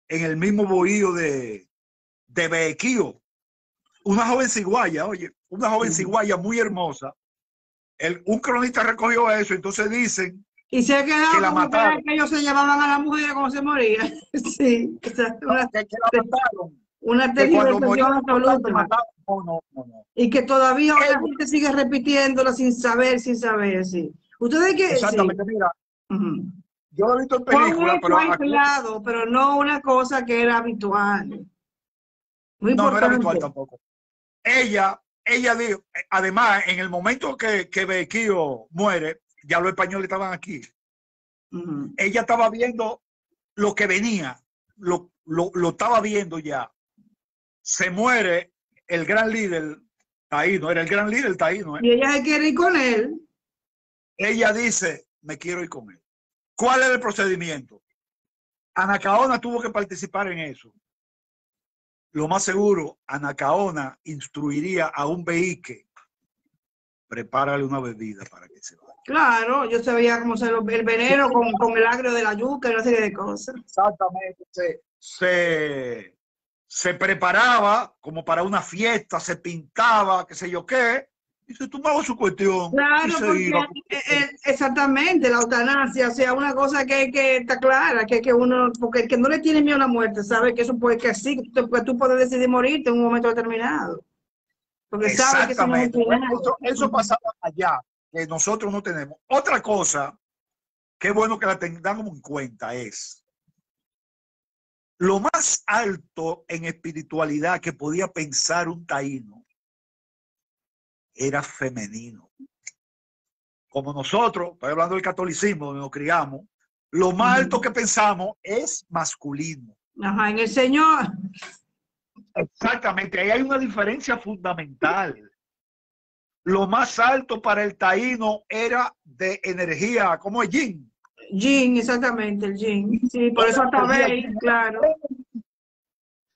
en el mismo bohío de Bequío. Una joven ciguaya, oye, una joven ciguaya muy hermosa. Un cronista recogió eso, entonces dicen y se ha quedado que la mataron. Que ellos se llevaban a la mujer cuando se moría. Sí, que la mataron. Una tergiversación absoluta. No. Y que todavía la gente sigue repitiéndola sin saber, sí. Ustedes que exactamente, sí. Mira, yo lo he visto en películas, pero aislado, pero no una cosa que era habitual. Muy importante. No era habitual tampoco. Ella dijo, además, en el momento que Bequío muere, ya los españoles estaban aquí. Ella estaba viendo lo que venía, lo estaba viendo ya. Se muere el gran líder taíno, era el gran líder taíno. Y ella se quiere ir con él. Ella dice, me quiero ir con él. ¿Cuál es el procedimiento? Anacaona tuvo que participar en eso. Lo más seguro, Anacaona instruiría a un veíque, prepárale una bebida para que se vaya. Claro, yo sabía cómo se el veneno con el agrio de la yuca y una serie de cosas. Exactamente. Se preparaba como para una fiesta, se pintaba, qué sé yo qué, y se tomaba su cuestión. Claro, porque exactamente, la eutanasia, o sea, una cosa que está clara, que uno, porque el que no le tiene miedo a la muerte, sabe que eso puede que así, pues tú puedes decidir morirte en un momento determinado. Porque sabe que eso pasaba allá, que nosotros no tenemos. Otra cosa, que es bueno que la tengamos en cuenta, es lo más alto en espiritualidad que podía pensar un taíno era femenino. Como nosotros, estoy hablando del catolicismo, donde nos criamos, lo más alto que pensamos es masculino. Ajá, en el Señor. Exactamente, ahí hay una diferencia fundamental. Lo más alto para el taíno era de energía, como el yin. Yin, exactamente, el yin. Sí, por eso Atabey, claro.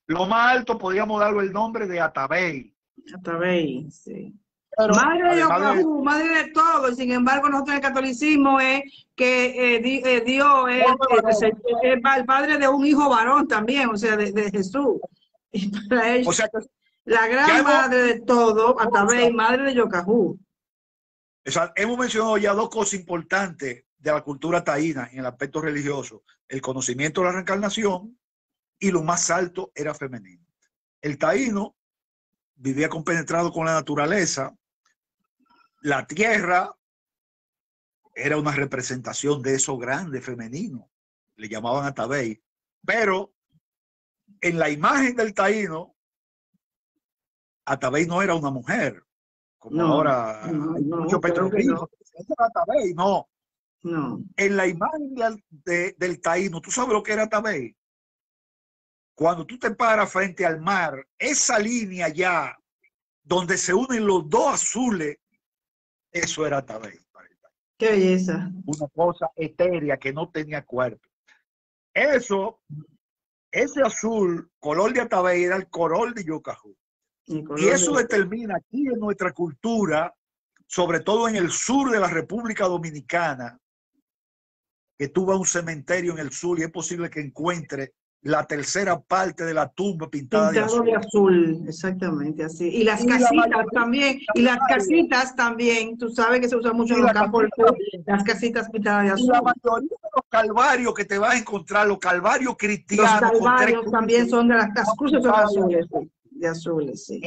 Lo más alto podríamos darle el nombre de Atabey. Atabey, sí. Pero, madre de Yocajú, madre de todo, y sin embargo nosotros en el catolicismo es que Dios es el padre de un hijo varón también, o sea, de Jesús. Y para ellos, o sea, la gran madre de todo, Atabey, madre de Yocajú. Hemos mencionado ya dos cosas importantes de la cultura taína en el aspecto religioso: el conocimiento de la reencarnación, y lo más alto era femenino. El taíno vivía compenetrado con la naturaleza. La tierra era una representación de eso grande femenino. Le llamaban Atabey. Pero en la imagen del taíno, Atabey no era una mujer. Como ahora hay mucho petroglifo. No. No. En la imagen del taíno, ¿tú sabes lo que era Tabey? Cuando tú te paras frente al mar, esa línea ya, donde se unen los dos azules, eso era Tabey. Qué belleza. Una cosa etérea que no tenía cuerpo. Eso, ese azul, color de Atabey, era el color de Yocajú. Y eso determina aquí en nuestra cultura, sobre todo en el sur de la República Dominicana, que tú vas a un cementerio en el sur y es posible que encuentre la tercera parte de la tumba pintada de azul. De azul, exactamente así. Y las casitas también, y las casitas también, tú sabes que se usa mucho en los campos, las casitas pintadas de azul. Y la mayoría de los calvarios que te vas a encontrar, los calvarios cristianos. Los calvarios también son de las cruces son azules, de azules, sí.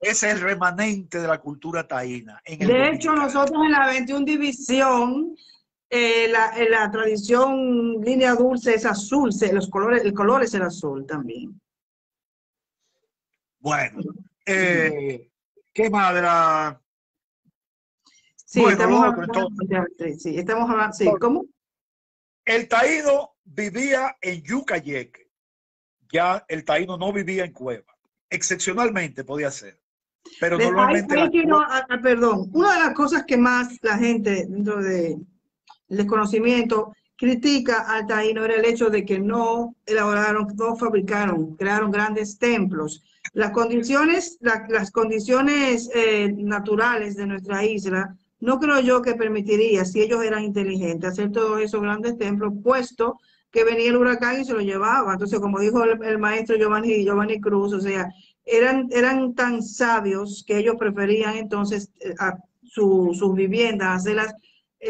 Ese es el remanente de la cultura taína. De hecho, nosotros en la 21 División, la tradición línea dulce es azul, el color es el azul también. Bueno, ¿qué madre? Sí, bueno, estamos hablando, sí, ¿cómo? El taíno vivía en Yucayeque. Ya el taíno no vivía en cueva. Excepcionalmente podía ser. Pero normalmente... perdón, una de las cosas que más la gente dentro del desconocimiento critica al taíno era el hecho de que no elaboraron, no fabricaron, crearon grandes templos. Las condiciones naturales de nuestra isla, no creo yo que permitiría, si ellos eran inteligentes, hacer todos esos grandes templos, puesto que venía el huracán y se lo llevaba. Entonces, como dijo el maestro Giovanni Cruz, o sea, eran tan sabios que ellos preferían entonces sus viviendas, hacerlas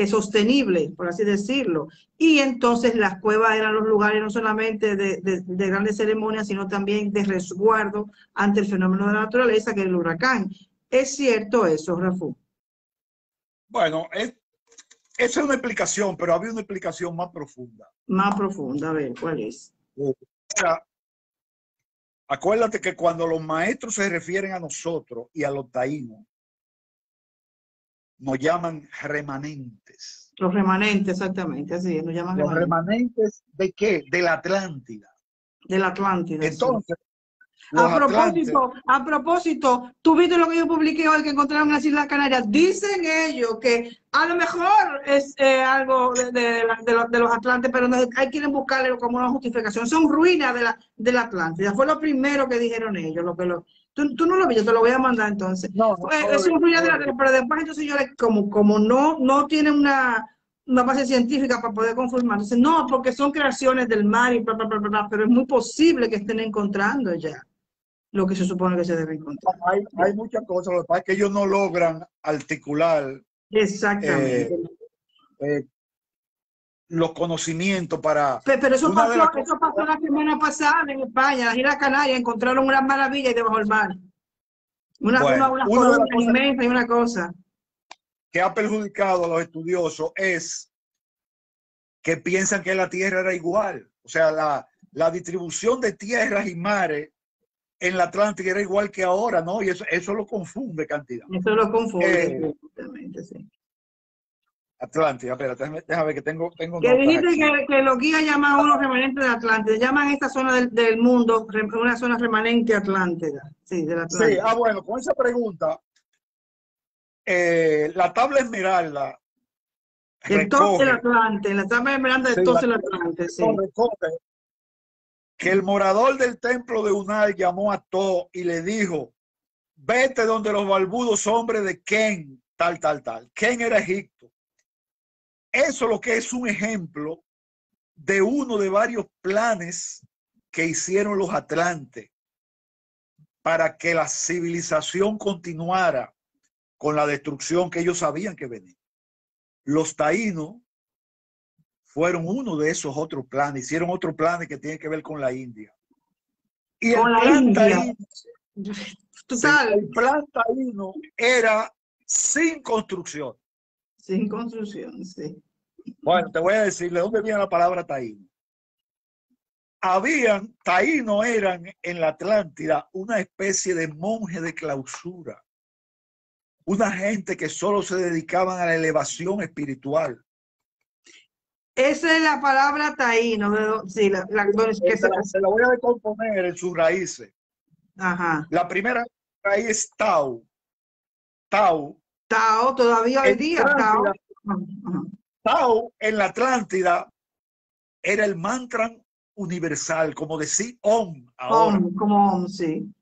sostenibles, por así decirlo. Y entonces las cuevas eran los lugares no solamente de grandes ceremonias, sino también de resguardo ante el fenómeno de la naturaleza, que es el huracán. ¿Es cierto eso, Rafú? Bueno, esa es una explicación, pero había una explicación más profunda. Más profunda, a ver, ¿cuál es? O sea, acuérdate que cuando los maestros se refieren a nosotros y a los taínos, nos llaman remanentes. Los remanentes, exactamente, así es, nos llaman los remanentes. ¿De qué? De la Atlántida. De la Atlántida. Entonces, sí. A propósito, tú viste lo que yo publiqué hoy que encontraron en las Islas Canarias. Dicen ellos que a lo mejor es algo de los Atlantes, pero no, hay quienes buscarle como una justificación. Son ruinas de la Atlántida. Fue lo primero que dijeron ellos. Tú no lo viste, te lo voy a mandar entonces. No, son ruinas de la Atlántida, pero después entonces yo como no tienen una base científica para poder confirmar. Entonces, no, porque son creaciones del mar y bla, bla, bla, bla, pero es muy posible que estén encontrando ya lo que se supone que se debe encontrar. Hay muchas cosas, lo que pasa es que ellos no logran articular exactamente los conocimientos para... Pero eso pasó la semana pasada en España, las Islas Canarias encontraron unas maravillas debajo del mar. Una columna inmensa y una cosa. Que ha perjudicado a los estudiosos es que piensan que la Tierra era igual. O sea, la distribución de tierras y mares en la Atlántida era igual que ahora, ¿no? Y eso lo confunde cantidad. Eso lo confunde, sí. Atlántida, espérate, déjame ver que tengo que dijiste que los guías llaman a unos remanentes de Atlántida, llaman esta zona del mundo una zona remanente Atlántida. Sí, de la Atlántida. Sí, bueno, con esa pregunta, la tabla Esmeralda el top del Atlante, la tabla Esmeralda del top del Atlante, sí. Recoge que el morador del templo de Unal llamó a To y le dijo: vete donde los barbudos hombres de Ken, tal. Ken era Egipto. Eso lo que es un ejemplo de uno de varios planes que hicieron los atlantes para que la civilización continuara con la destrucción que ellos sabían que venía. Los taínos fueron uno de esos otros planes, hicieron otros planes que tienen que ver con la India. Y el plan taíno, el plan taíno era sin construcción. Sin construcción, sí. Bueno, te voy a decir de dónde viene la palabra taíno. Taínos eran en la Atlántida una especie de monje de clausura. Una gente que solo se dedicaban a la elevación espiritual. Esa es la palabra taíno, sí, que se la voy a decomponer en sus raíces. Ajá. La primera raíz es Tau. Tau. Tao, todavía hoy día, Tao. Tau en la Atlántida era el mantra universal, como decir Om ahora. Om, como Om, sí.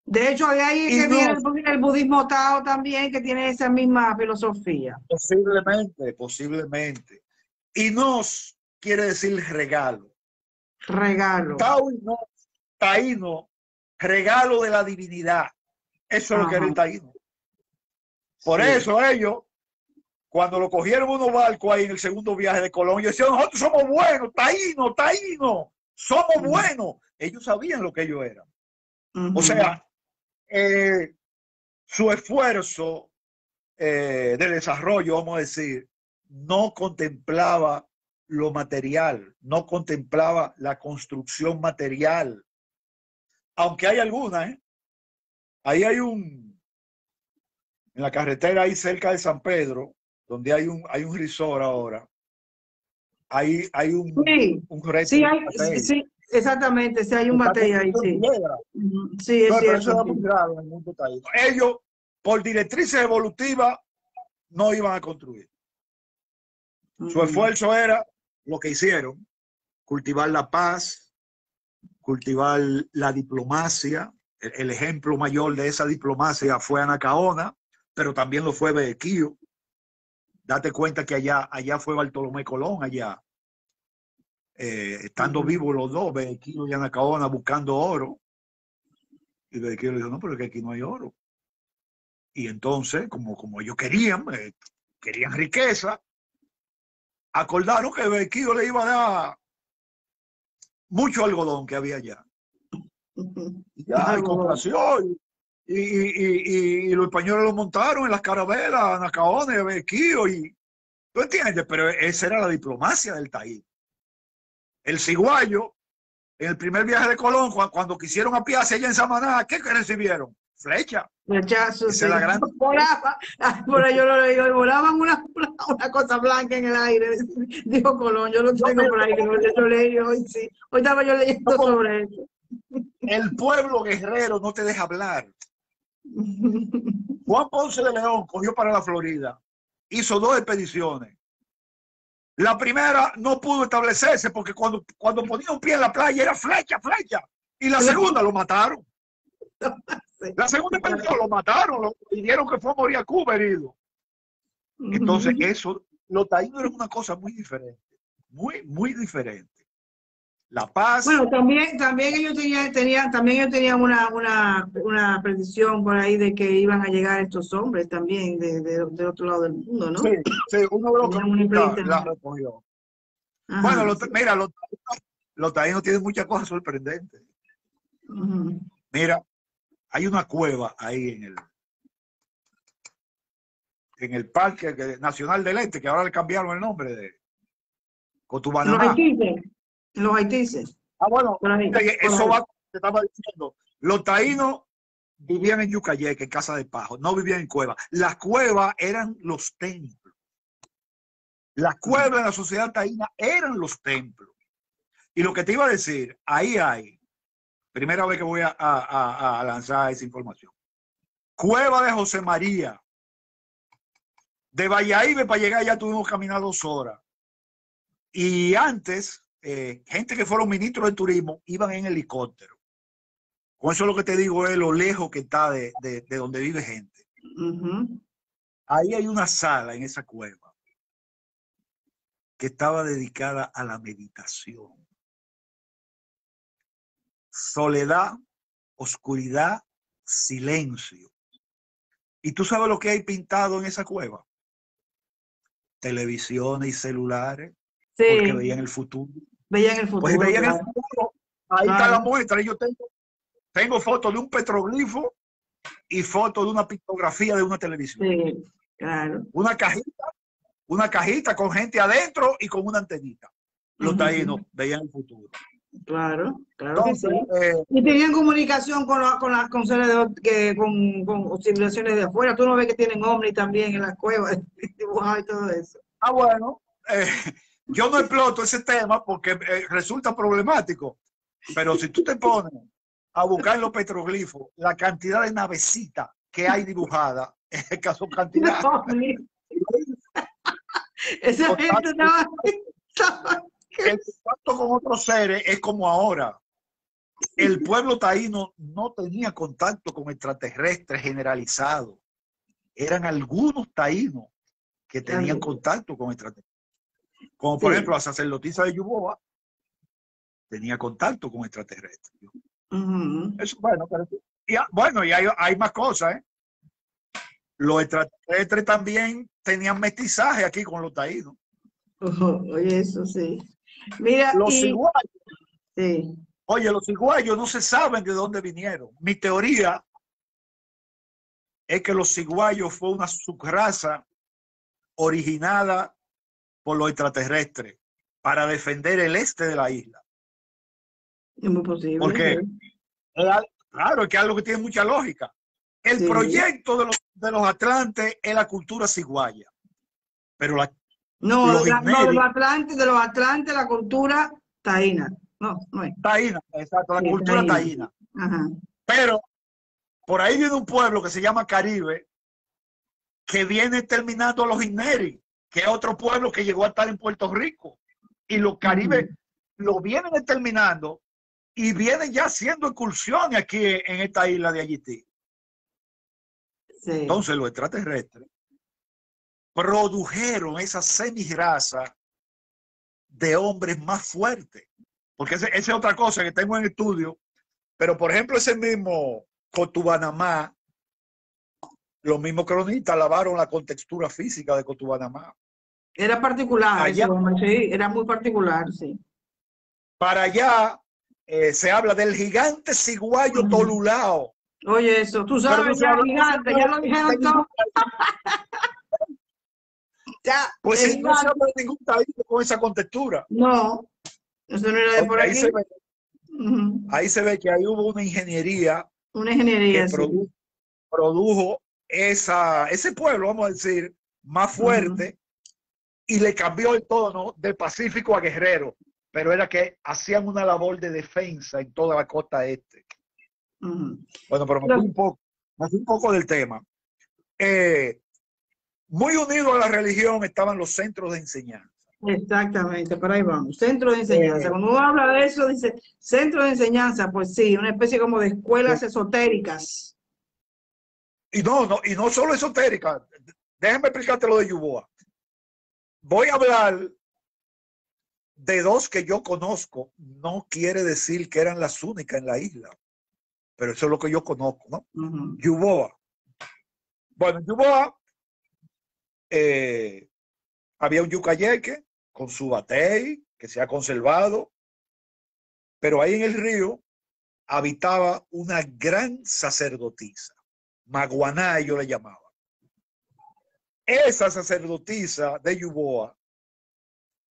De hecho, de ahí es que viene el budismo Tao también, que tiene esa misma filosofía. Posiblemente, posiblemente. Y nos quiere decir regalo. Regalo. Tao y nos, taíno, regalo de la divinidad. Eso es lo que era el taíno. Por eso ellos, cuando lo cogieron unos barcos ahí en el segundo viaje de Colón, ellos decían, nosotros somos buenos, taíno, taíno, somos buenos. Ellos sabían lo que ellos eran. O sea, su esfuerzo de desarrollo, vamos a decir, no contemplaba lo material, no contemplaba la construcción material. Aunque hay algunas, ahí hay en la carretera ahí cerca de San Pedro, donde hay un resort ahora, hay un reto. Sí, exactamente, sí hay un batey ahí, sí. Sí, es cierto. Eso era muy raro en el mundo taíno. Ellos, por directrices evolutivas, no iban a construir. Su esfuerzo era lo que hicieron, cultivar la paz, cultivar la diplomacia. El ejemplo mayor de esa diplomacia fue Anacaona, pero también lo fue Bequío. Date cuenta que allá fue Bartolomé Colón, allá. Estando vivos los dos, Bequío y Anacaona, buscando oro. Y Bequío le dijo, no, pero es que aquí no hay oro. Y entonces, como ellos querían riqueza, acordaron que Bequío le iba a dar mucho algodón que había allá. Ya, y complació. Y los españoles lo montaron en las carabelas, Anacaona, Bequío, y ¿tú entiendes? Pero esa era la diplomacia del taíno. El ciguayo, en el primer viaje de Colón, cuando quisieron apiarse allá en Samaná, ¿qué recibieron? Flecha. Flechazo, sí. La gran... Volaba, por ahí yo lo leí, volaban una cosa blanca en el aire, dijo Colón, yo lo tengo por ahí, que lo leí hoy, sí. Hoy estaba yo leyendo sobre eso. El pueblo guerrero no te deja hablar. Juan Ponce de León cogió para la Florida, hizo 2 expediciones. La primera no pudo establecerse porque cuando ponía un pie en la playa era flecha. Y la segunda lo mataron. La segunda expedición lo mataron, y dijeron que fue a morir a Cuba herido. Entonces eso, los taínos eran una cosa muy diferente, muy diferente. La paz. Bueno, también ellos tenían una predicción por ahí de que iban a llegar estos hombres también del otro lado del mundo, ¿no? Sí, uno de los que la recogió. Ajá, bueno, mira, los taínos tienen muchas cosas sorprendentes. Mira, hay una cueva ahí en el Parque Nacional del Este, que ahora le cambiaron el nombre de Cotubanamá. Los haitises. Bueno, eso va, te estaba diciendo. Los taínos vivían en Yucayeque, en casa de pajo, no vivían en cuevas. Las cuevas eran los templos. Las cuevas en la sociedad taína eran los templos. Y lo que te iba a decir, ahí hay, primera vez que voy a lanzar esa información. Cueva de José María. De Valladolid para llegar allá tuvimos que caminar 2 horas. Y antes, gente que fueron ministros de turismo iban en helicóptero. Con eso lo que te digo es lo lejos que está de donde vive gente. Ahí hay una sala en esa cueva que estaba dedicada a la meditación. Soledad, oscuridad, silencio. ¿Y tú sabes lo que hay pintado en esa cueva? Televisiones y celulares. Sí. Porque veían el futuro. Veían el futuro. Pues veían el futuro. Ahí está la muestra. Yo tengo fotos de un petroglifo y fotos de una pictografía de una televisión. Sí, claro. Una cajita con gente adentro y con una antenita. Los taínos veían el futuro. Claro, entonces, que sí. Y tenían comunicación con civilizaciones de afuera. Tú no ves que tienen ovnis también en las cuevas dibujados y todo eso. Bueno, yo no exploto ese tema porque resulta problemático, pero si tú te pones a buscar en los petroglifos la cantidad de navecitas que hay dibujadas, es que son cantidad. No, esa gente estaba... El contacto con otros seres es como ahora. El pueblo taíno no tenía contacto con extraterrestres generalizado. Eran algunos taínos que tenían contacto con extraterrestres. Como por ejemplo la sacerdotisa de Yuboa tenía contacto con extraterrestres. Eso, bueno, pero, bueno, y hay más cosas, ¿eh? Los extraterrestres también tenían mestizaje aquí con los taínos. Oye, eso sí. Mira, los ciguayos. Sí. Oye, los ciguayos no se saben de dónde vinieron. Mi teoría es que los ciguayos fue una subraza originada por los extraterrestres para defender el este de la isla. Es muy posible. Porque, claro, es que es algo que tiene mucha lógica. El proyecto de los atlantes es la cultura ciguaya. Pero de los atlantes, la cultura taína. No es. Taína, exacto, la cultura taína. Ajá. Pero por ahí viene un pueblo que se llama Caribe, que viene terminando a los Ineri, que es otro pueblo que llegó a estar en Puerto Rico. Y los Caribes lo vienen terminando y vienen ya haciendo incursiones aquí en esta isla de Haití. Sí. Entonces los extraterrestres produjeron esa semiraza de hombres más fuertes. Porque esa es otra cosa que tengo en estudio. Pero, por ejemplo, ese mismo Cotubanamá, los mismos cronistas lavaron la contextura física de Cotubanamá. Era particular, allá, sí, era muy particular, sí. Para allá se habla del gigante ciguayo Tolulao. Oye, eso, tú sabes, ya gigante, ya lo dijeron todo. Ya, pues no se habla de ningún país con esa contextura. No, eso no era de por aquí. Ahí se ve que ahí hubo una ingeniería. Que produjo ese pueblo, vamos a decir, más fuerte y le cambió el tono de Pacífico a Guerrero. Pero era que hacían una labor de defensa en toda la costa este. Bueno, pero me fui un poco del tema. Muy unido a la religión estaban los centros de enseñanza. Exactamente, por ahí vamos. Centro de enseñanza. Cuando uno habla de eso, dice centro de enseñanza, pues sí, una especie como de escuelas esotéricas. Y no solo esotéricas. Déjame explicarte lo de Yuboa. Voy a hablar de dos que yo conozco. No quiere decir que eran las únicas en la isla, pero eso es lo que yo conozco, ¿no? Yuboa. Bueno, Yuboa había un yucayeque con su batey que se ha conservado, pero ahí en el río habitaba una gran sacerdotisa, Maguaná yo le llamaba. Esa sacerdotisa de Yuboa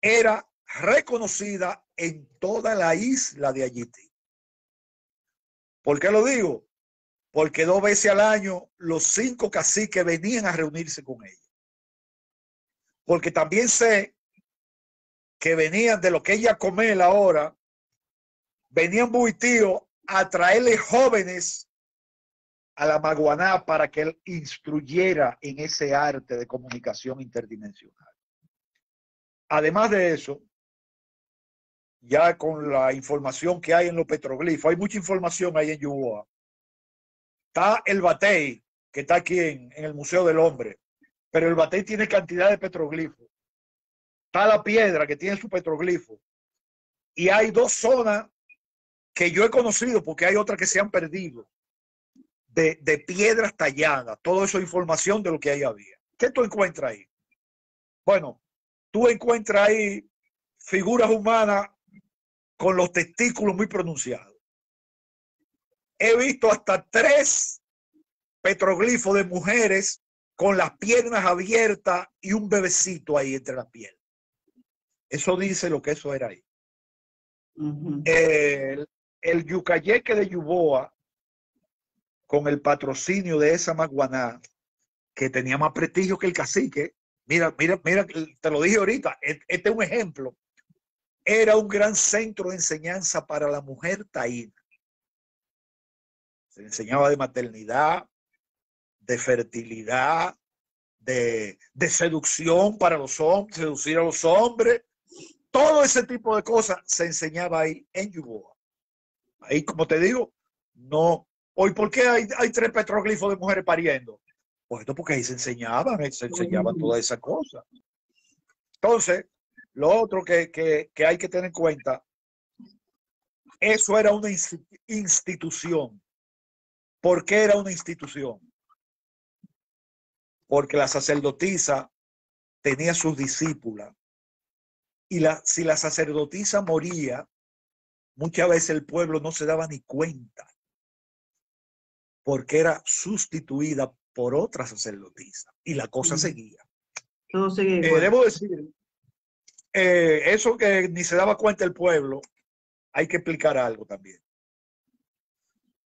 era reconocida en toda la isla de Haití. ¿Por qué lo digo? Porque 2 veces al año los 5 caciques venían a reunirse con ella. Porque también sé que venían de lo que ella come ahora, venían buitíos a traerle jóvenes a la Maguaná para que él instruyera en ese arte de comunicación interdimensional. Además de eso, ya con la información que hay en los petroglifos, hay mucha información ahí en Yuboa. Está el batey, que está aquí en el Museo del Hombre, pero el batey tiene cantidad de petroglifos. Está la piedra, que tiene su petroglifo. Y hay 2 zonas que yo he conocido, porque hay otras que se han perdido, de piedras talladas. Todo eso es información de lo que ahí había. ¿Qué tú encuentras ahí? Bueno, tú encuentras ahí figuras humanas con los testículos muy pronunciados. He visto hasta 3 petroglifos de mujeres con las piernas abiertas y un bebecito ahí entre las piernas. Eso dice lo que eso era ahí. El yucayeque de Yuboa, con el patrocinio de esa Maguaná, que tenía más prestigio que el cacique, Mira, te lo dije ahorita, este es un ejemplo. Era un gran centro de enseñanza para la mujer taína. Se enseñaba de maternidad, de fertilidad, de seducción para los hombres, seducir a los hombres. Todo ese tipo de cosas se enseñaba ahí en Yuboa. Ahí, como te digo, no. Hoy, ¿por qué hay 3 petroglifos de mujeres pariendo? Pues esto porque ahí se enseñaban todas esas cosas. Entonces, lo otro que hay que tener en cuenta, eso era una institución. ¿Por qué era una institución? Porque la sacerdotisa tenía sus discípulas y si la sacerdotisa moría, muchas veces el pueblo no se daba ni cuenta porque era sustituida por otra sacerdotisa y la cosa seguía. Todo seguía igual. Debo decir, eso que ni se daba cuenta el pueblo, hay que explicar algo también.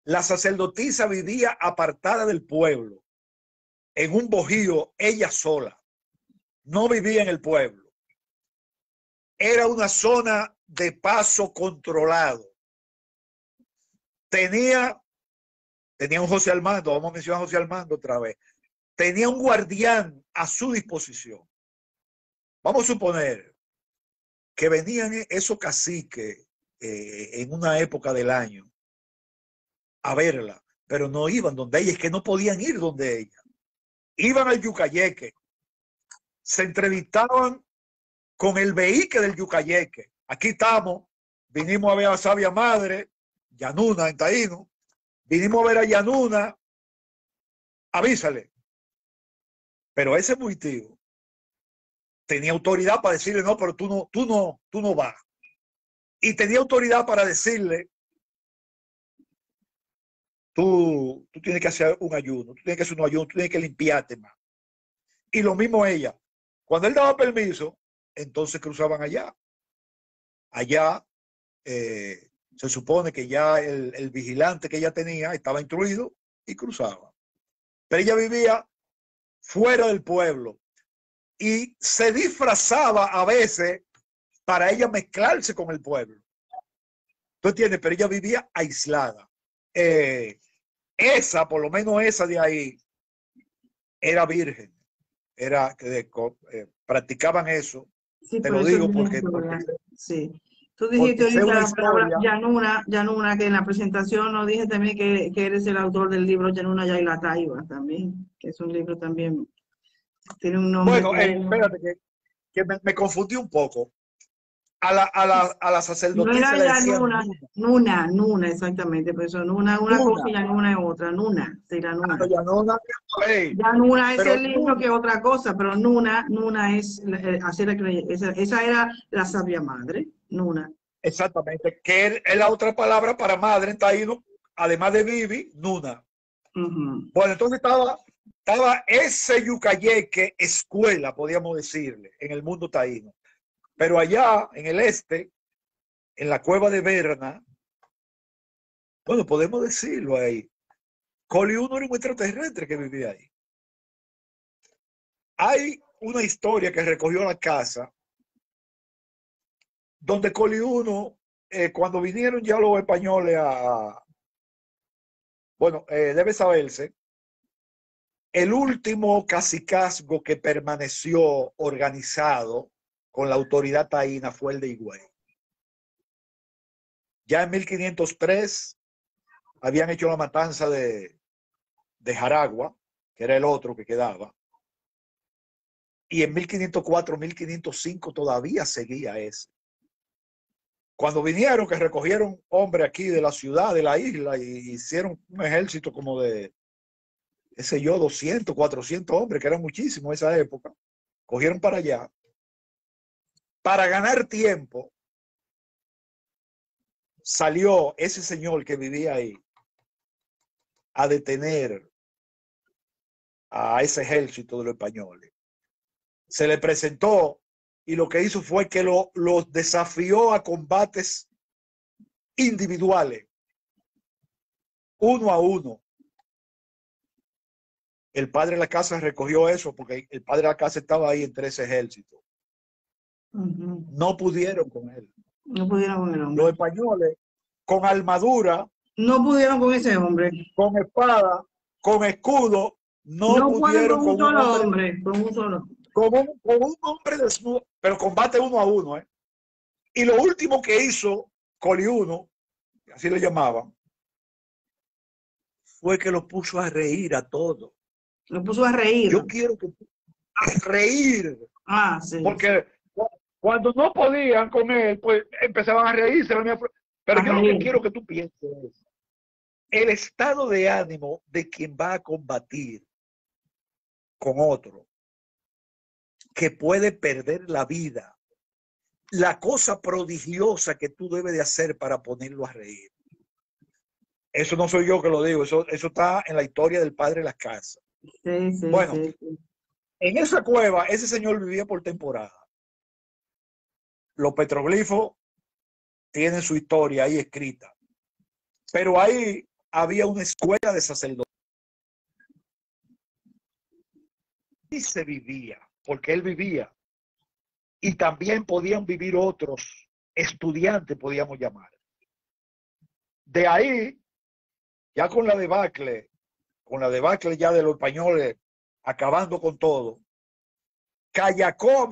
La sacerdotisa vivía apartada del pueblo, en un bojío, ella sola. No vivía en el pueblo. Era una zona de paso controlado. Tenía un José Armando, vamos a mencionar a José Armando otra vez. Tenía un guardián a su disposición. Vamos a suponer que venían esos caciques en una época del año a verla, pero no iban donde ella, es que no podían ir donde ella. Iban al Yucayeque, se entrevistaban con el veíque del Yucayeque. Aquí estamos, vinimos a ver a Sabia Madre, Yanuna en taíno, vinimos a ver a Yanuna, avísale. Pero ese muitivo tenía autoridad para decirle, no, pero tú no vas. Y tenía autoridad para decirle, tú tienes que hacer un ayuno, tú tienes que hacer un ayuno, tú tienes que limpiarte más. Y lo mismo ella. Cuando él daba permiso, entonces cruzaban allá. Allá se supone que ya el vigilante que ella tenía estaba instruido y cruzaba. Pero ella vivía fuera del pueblo y se disfrazaba a veces para ella mezclarse con el pueblo. ¿Tú entiendes? Pero ella vivía aislada. Esa, por lo menos esa de ahí, era virgen. Practicaban eso. Sí, te lo digo porque sí. Tú dijiste ahorita la palabra Yanuna, que en la presentación nos dije también que eres el autor del libro Yanuna Yaila Taiba también, que es un libro también, tiene un nombre. Bueno, espérate, que me confundí un poco. A la sacerdotisa no le era decían Nuna, exactamente, por eso Nuna una cosa y Yanuna es otra, Nuna, sí, la Nuna. Yanuna es el libro que es otra cosa, pero Nuna es esa era la sabia madre, Nuna. Exactamente, que es la otra palabra para madre en taíno, además de Bibi, Nuna. Bueno, entonces estaba ese Yucayeque escuela, podríamos decirle, en el mundo taíno. Pero allá, en el este, en la cueva de Berna, bueno, podemos decirlo ahí, Coli Uno era un extraterrestre que vivía ahí. Hay una historia que recogió la casa, donde Coli Uno, cuando vinieron ya los españoles debe saberse, el último cacicazgo que permaneció organizado con la autoridad taína fue el de Higüey. Ya en 1503 habían hecho la matanza de Jaragua, que era el otro que quedaba. Y en 1504, 1505 todavía seguía ese. Cuando vinieron, que recogieron hombres aquí de la ciudad, de la isla, y hicieron un ejército como de, qué sé yo, 200, 400 hombres, que eran muchísimos en esa época, cogieron para allá. Para ganar tiempo, salió ese señor que vivía ahí a detener a ese ejército de los españoles. Se le presentó y lo que hizo fue que los desafió a combates individuales, uno a uno. el padre de la casa recogió eso porque el padre de la casa estaba ahí entre ese ejército. No pudieron con él. No pudieron con el hombre. Los españoles, con armadura, no pudieron con ese hombre. Con espada, con escudo, no pudieron con un solo hombre. Con un solo. Con un hombre desnudo, pero combate 1 a 1. Y lo último que hizo Coliuno, así le llamaban, fue que lo puso a reír a todos. Lo puso a reír. Yo quiero que a reír. Sí. Porque cuando no podían con él, pues empezaban a reírse. Pero yo lo que quiero que tú pienses es el estado de ánimo de quien va a combatir con otro, que puede perder la vida. La cosa prodigiosa que tú debes de hacer para ponerlo a reír. Eso no soy yo que lo digo, eso está en la historia del padre de las casas. Sí, bueno, en esa cueva, ese señor vivía por temporada. Los petroglifos tienen su historia ahí escrita. Pero ahí había una escuela de sacerdotes. Y se vivía, porque él vivía. Y también podían vivir otros estudiantes, podíamos llamar. De ahí, ya con la debacle ya de los españoles acabando con todo, Callacoa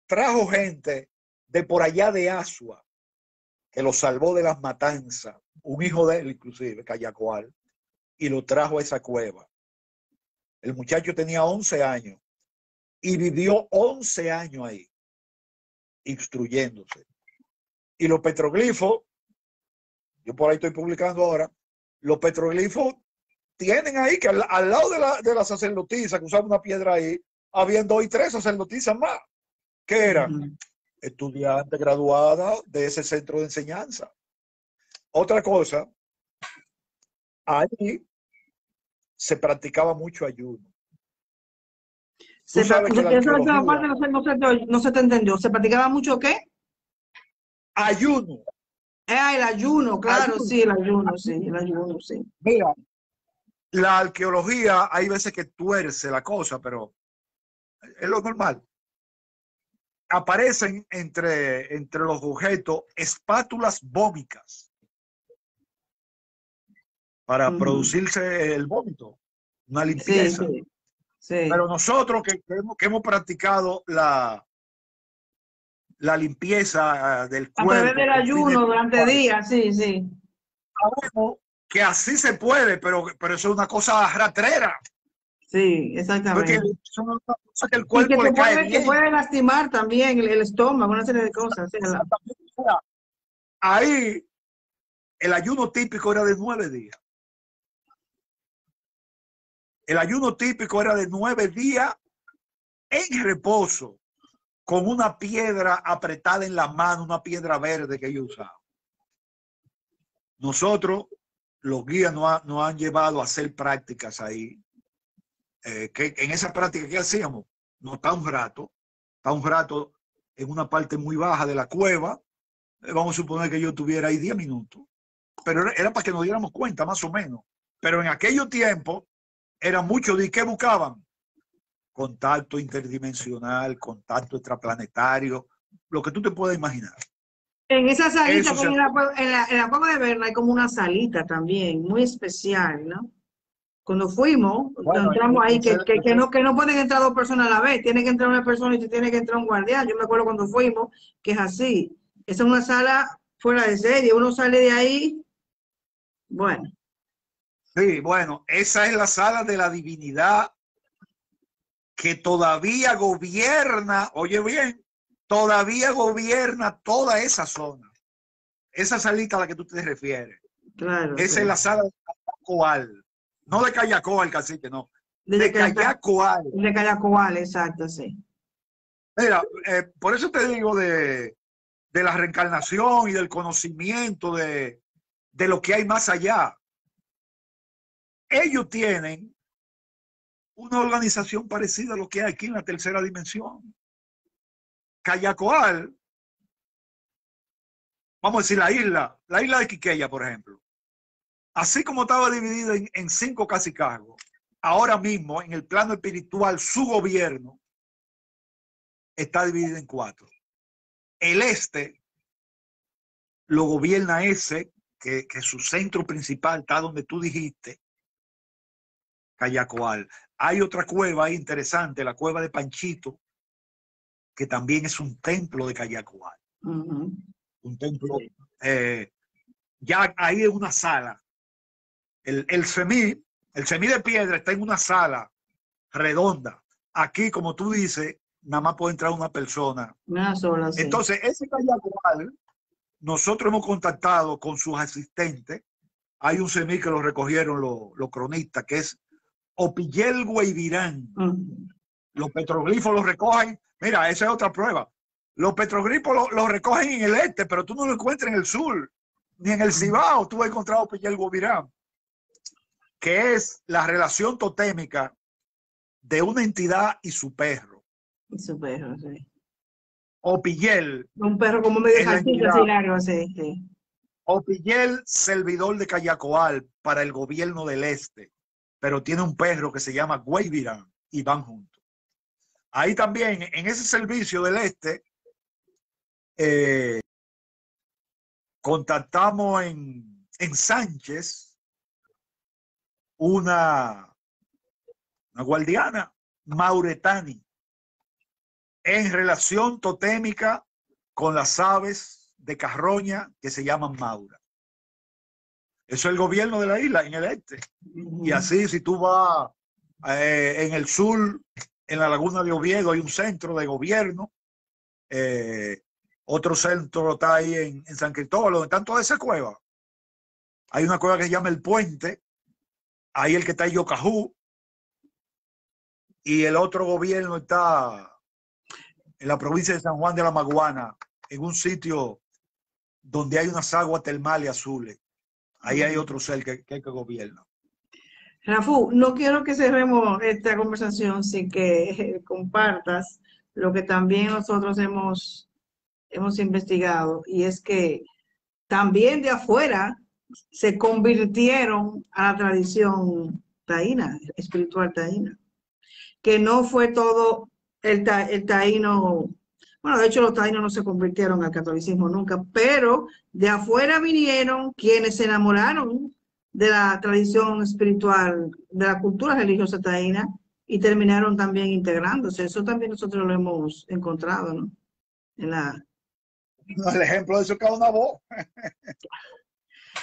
trajo gente de por allá de Asua, que lo salvó de las matanzas, un hijo de él inclusive, Callacoal, y lo trajo a esa cueva. El muchacho tenía 11 años y vivió 11 años ahí, instruyéndose. Y los petroglifos, yo por ahí estoy publicando ahora, los petroglifos tienen ahí que al lado de la sacerdotisa, que usaba una piedra ahí, habían 2 y 3 sacerdotisas más, que eran estudiantes graduadas de ese centro de enseñanza. Otra cosa, ahí se practicaba mucho ayuno. No se te entendió. ¿Se practicaba mucho qué? Ayuno. El ayuno, claro, ayuno. Sí, el ayuno, sí. Mira, la arqueología hay veces que tuerce la cosa, pero es lo normal. Aparecen entre los objetos espátulas vómicas para producirse el vómito, una limpieza. Sí. Pero nosotros que hemos practicado la limpieza del cuerpo. A través del ayuno durante días, sí. Sabemos que así se puede, pero eso es una cosa rastrera. Sí, exactamente. Porque es una cosa que el cuerpo le cae bien. Que puede lastimar también el estómago, una serie de cosas. ¿Sí? Ahí el ayuno típico era de 9 días. El ayuno típico era de 9 días en reposo, con una piedra apretada en la mano, una piedra verde que ellos usaban. Nosotros, los guías nos han llevado a hacer prácticas ahí. Que en esa práctica que hacíamos, no está un rato en una parte muy baja de la cueva. Vamos a suponer que yo estuviera ahí 10 minutos, pero era para que nos diéramos cuenta más o menos. Pero en aquellos tiempos era mucho de qué buscaban: contacto interdimensional, contacto extraplanetario, lo que tú te puedas imaginar. En esa salita, en la cueva de Berna hay como una salita también, muy especial, ¿no? Cuando fuimos, entramos ahí, que no pueden entrar 2 personas a la vez, tiene que entrar una persona y tiene que entrar un guardián. Yo me acuerdo cuando fuimos, que es así. Esa es una sala fuera de serie, uno sale de ahí, bueno. Sí, bueno, esa es la sala de la divinidad que todavía gobierna, oye bien, todavía gobierna toda esa zona. Esa salita a la que tú te refieres. Claro. Esa es la sala de Callacoal. No de Callacoal, cacique, no. De Callacoal. De Callacoal, exacto, sí. Mira, por eso te digo de la reencarnación y del conocimiento de lo que hay más allá. Ellos tienen una organización parecida a lo que hay aquí en la tercera dimensión. Callacoal, vamos a decir la isla de Quiqueya, por ejemplo. Así como estaba dividida en 5 cacicazgos, ahora mismo en el plano espiritual, su gobierno está dividido en 4. El este lo gobierna ese, que su centro principal está donde tú dijiste, Callacoal. Hay otra cueva ahí interesante, la cueva de Panchito, que también es un templo de Callacoal. Un templo, ya ahí es una sala. El semí de piedra está en una sala redonda. Aquí, como tú dices, nada más puede entrar una persona. Una sola, sí. Entonces, ese Callacoal, nosotros hemos contactado con sus asistentes. Hay un semí que lo recogieron los cronistas, que es Opillel Guayvirán. Los petroglifos los recogen. Mira, esa es otra prueba. Los petroglifos los recogen en el este, pero tú no lo encuentras en el sur, ni en el Cibao. Tú vas a encontrar Opillel Guayvirán, que es la relación totémica de una entidad y su perro. Y su perro, sí. Opillel. Un perro como medio salchicha, así largo, sí, sí. Opillel, servidor de Callacoal para el gobierno del este, pero tiene un perro que se llama Guayvirán y van juntos. Ahí también, en ese servicio del este, contactamos en Sánchez una guardiana, Mauretani, en relación totémica con las aves de carroña que se llaman Maura. Eso es el gobierno de la isla, en el este. Y así, si tú vas en el sur, en la laguna de Oviedo, hay un centro de gobierno. Otro centro está ahí en San Cristóbal, donde están todas esas cuevas. Hay una cueva que se llama El Puente. Ahí el que está en Yocajú. Y el otro gobierno está en la provincia de San Juan de la Maguana, en un sitio donde hay unas aguas termales azules. Ahí hay otro ser que gobierna. Rafú, no quiero que cerremos esta conversación sin que compartas lo que también nosotros hemos investigado, y es que también de afuera se convirtieron a la tradición taína, espiritual taína, que no fue todo el taíno. Bueno, de hecho los taínos no se convirtieron al catolicismo nunca, pero de afuera vinieron quienes se enamoraron de la tradición espiritual, de la cultura religiosa taína, y terminaron también integrándose. Eso también nosotros lo hemos encontrado, ¿no? El ejemplo de eso es cada una voz.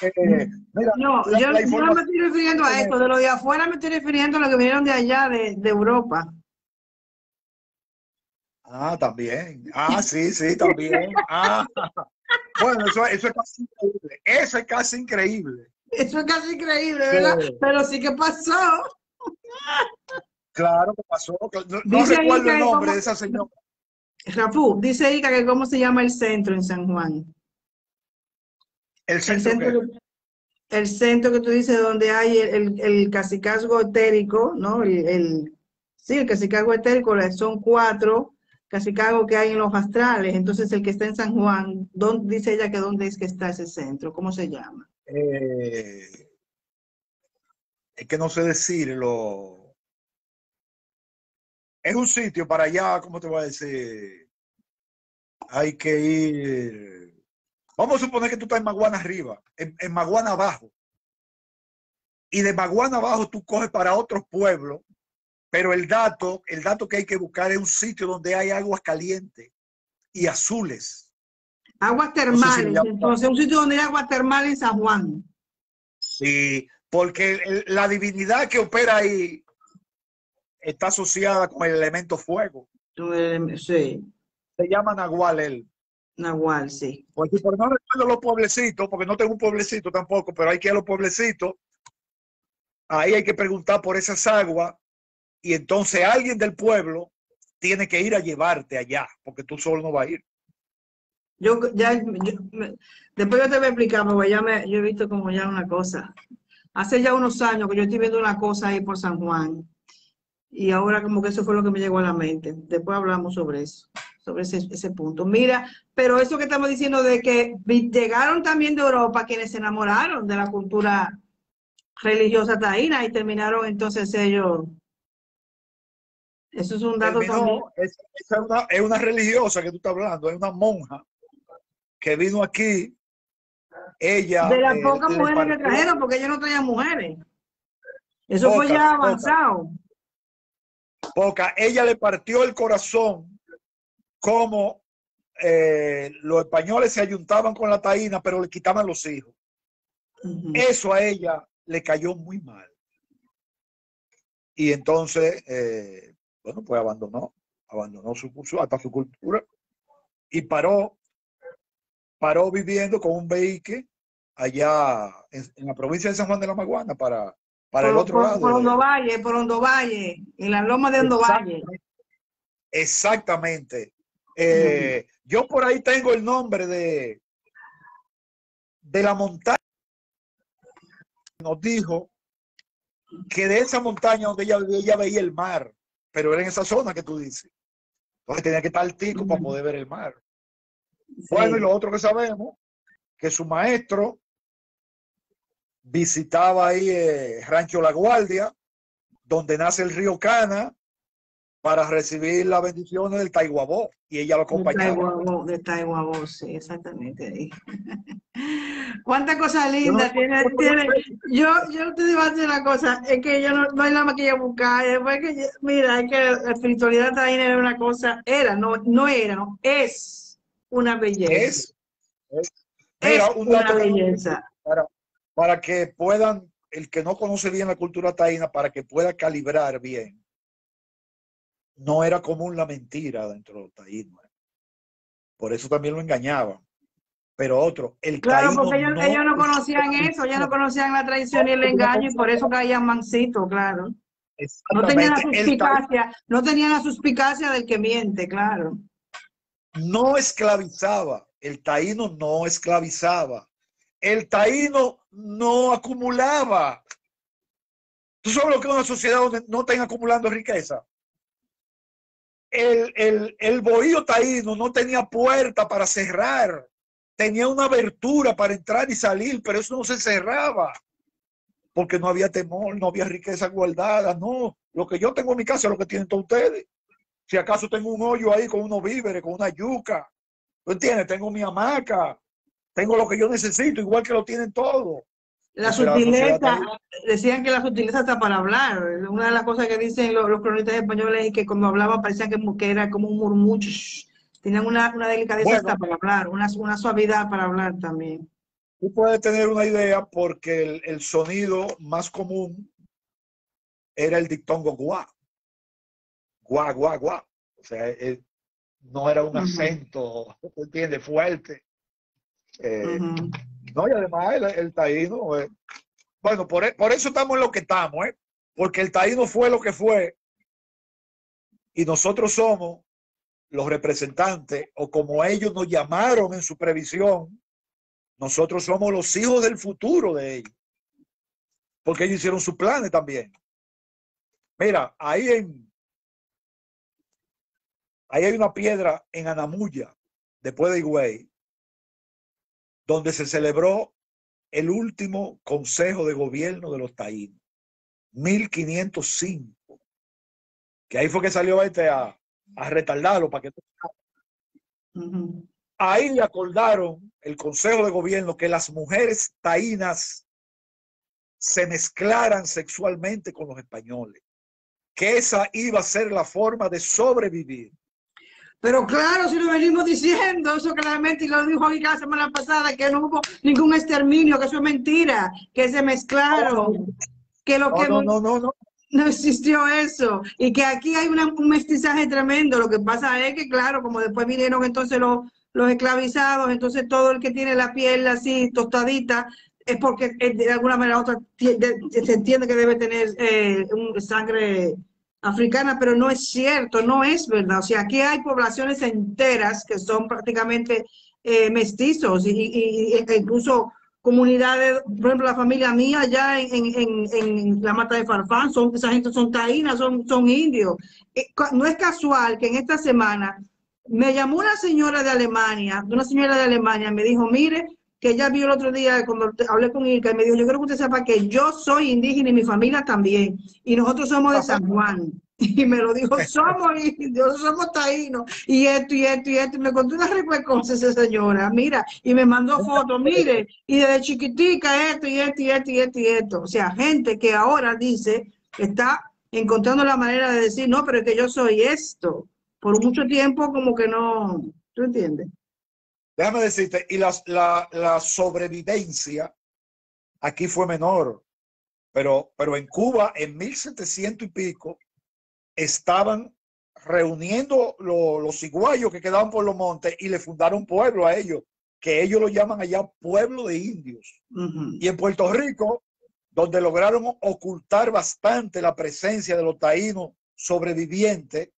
Mira, no, yo no me estoy refiriendo a esto, de lo de afuera me estoy refiriendo a lo que vinieron de allá, de Europa. Ah, también. Ah, sí, también. Ah. Bueno, eso es casi increíble. Eso es casi increíble. Eso es casi increíble, ¿verdad? Sí. Pero sí que pasó. Claro que pasó. No recuerdo el nombre de esa señora. Rafú, dice Ica que cómo se llama el centro en San Juan. ¿El centro qué? El centro que tú dices donde hay el cacicazgo etérico, ¿no? Sí, el cacicazgo etérico, son 4 cacicazgos que hay en los astrales. Entonces el que está en San Juan, dice ella que dónde es que está ese centro, ¿cómo se llama? Es que no sé decirlo. Es un sitio para allá, ¿cómo te voy a decir? Hay que ir. Vamos a suponer que tú estás en Maguana arriba, en Maguana abajo. Y de Maguana abajo tú coges para otros pueblos, pero el dato que hay que buscar es un sitio donde hay aguas calientes y azules. Aguas termales, no sé si entonces un sitio donde hay aguas termales en San Juan. Sí, porque la divinidad que opera ahí está asociada con el elemento fuego. Sí. Se llama Nahual él. Nahual, sí. Porque por no recuerdo los pueblecitos, porque no tengo un pueblecito tampoco, pero hay que ir a los pueblecitos. Ahí hay que preguntar por esas aguas y entonces alguien del pueblo tiene que ir a llevarte allá, porque tú solo no vas a ir. Después yo te voy a explicar, porque yo he visto como ya una cosa. Hace ya unos años que yo estoy viendo una cosa ahí por San Juan, y ahora como que eso fue lo que me llegó a la mente. Después hablamos sobre eso, sobre ese punto. Mira, pero eso que estamos diciendo de que llegaron también de Europa quienes se enamoraron de la cultura religiosa taína y terminaron entonces ellos. Eso es un dato también. Es una religiosa que tú estás hablando, es una monja que vino aquí. Ella de las pocas mujeres que trajeron, porque ellos no traían mujeres. Eso fue ya avanzado. Poca. Ella le partió el corazón como los españoles se ayuntaban con la taína, pero le quitaban los hijos. Eso a ella le cayó muy mal. Y entonces, bueno, pues abandonó su curso, hasta su cultura, y paró viviendo con un vehículo allá en la provincia de San Juan de la Maguana para el otro lado. Por Hondo Valle, en la loma de Hondo Valle. Exactamente. Yo por ahí tengo el nombre de la montaña. Nos dijo que de esa montaña donde ella veía el mar, pero era en esa zona que tú dices. Entonces tenía que estar altico para poder ver el mar. Sí. Bueno, y lo otro que sabemos, que su maestro visitaba ahí Rancho La Guardia, donde nace el río Cana, para recibir las bendiciones del Taiguabó, y ella lo acompañaba. De Taiguabó, sí, exactamente. Cuántas cosas lindas tiene. Yo te digo hacer una cosa, es que yo no hay nada más que yo buscar. Mira, es que la espiritualidad taína era una cosa, es una belleza. Mira, es una belleza. Para que puedan, el que no conoce bien la cultura taína, para que pueda calibrar bien. No era común la mentira dentro de los taínos. Por eso también lo engañaban. Pero claro, porque ellos no conocían eso, ellos no conocían la traición y el engaño, y por eso caían mansitos, claro. No tenían la suspicacia del que miente, claro. No esclavizaba, el taíno no esclavizaba, el taíno no acumulaba. ¿Tú sabes lo que es una sociedad donde no están acumulando riqueza? El bohío taíno no tenía puerta para cerrar, tenía una abertura para entrar y salir, pero eso no se cerraba, porque no había temor, no había riqueza guardada. No, lo que yo tengo en mi casa es lo que tienen todos ustedes. Si acaso tengo un hoyo ahí con unos víveres, con una yuca, ¿tú entiendes? Tengo mi hamaca, tengo lo que yo necesito, igual que lo tienen todos. La sutileza, decían que la sutileza está para hablar. Una de las cosas que dicen los cronistas españoles es que cuando hablaban parecía que era como un murmullo. Tenían una delicadeza hasta para hablar, una suavidad para hablar también. Tú puedes tener una idea porque el sonido más común era el dictongo guá. Guá, guá, guá. O sea, no era un acento, ¿entiendes? Fuerte. No, y además el taíno, bueno, por eso estamos en lo que estamos, porque el taíno fue lo que fue, y nosotros somos los representantes, o como ellos nos llamaron en su previsión, nosotros somos los hijos del futuro de ellos, porque ellos hicieron sus planes también. Mira, ahí hay una piedra en Anamuya, después de Higüey, donde se celebró el último consejo de gobierno de los taínos, 1505, que ahí fue que salió a retardarlo para que ahí le acordaron el consejo de gobierno que las mujeres taínas se mezclaran sexualmente con los españoles, que esa iba a ser la forma de sobrevivir. Pero claro, si lo venimos diciendo, eso claramente, y lo dijo aquí la semana pasada, que no hubo ningún exterminio, que eso es mentira, que se mezclaron, que lo que no existió eso, y que aquí hay un mestizaje tremendo. Lo que pasa es que, claro, como después vinieron entonces los esclavizados, entonces todo el que tiene la piel así tostadita, es porque de alguna manera u otra se entiende que debe tener sangre africana, pero no es cierto, no es verdad. O sea, aquí hay poblaciones enteras que son prácticamente mestizos, y incluso comunidades, por ejemplo, la familia mía allá en la Mata de Farfán, esa gente son taínas, son indios. No es casual que en esta semana me llamó una señora de Alemania, me dijo, mire, que ella vio el otro día cuando hablé con Ilka y me dijo, yo creo que usted sepa que yo soy indígena y mi familia también, y nosotros somos de San Juan. Y me lo dijo, somos taínos, y esto, y esto, y esto. Y me contó una cosas esa señora, mira, y me mandó fotos, mire, y desde chiquitica esto, y esto, y esto, y esto, y esto. O sea, gente que ahora dice, está encontrando la manera de decir, no, pero es que yo soy esto. Por mucho tiempo como que no, ¿tú entiendes? Déjame decirte, y la sobrevivencia aquí fue menor, pero en Cuba en 1700 y pico estaban reuniendo los ciguayos que quedaban por los montes y le fundaron pueblo a ellos, que ellos lo llaman allá pueblo de indios. Y en Puerto Rico, donde lograron ocultar bastante la presencia de los taínos sobrevivientes,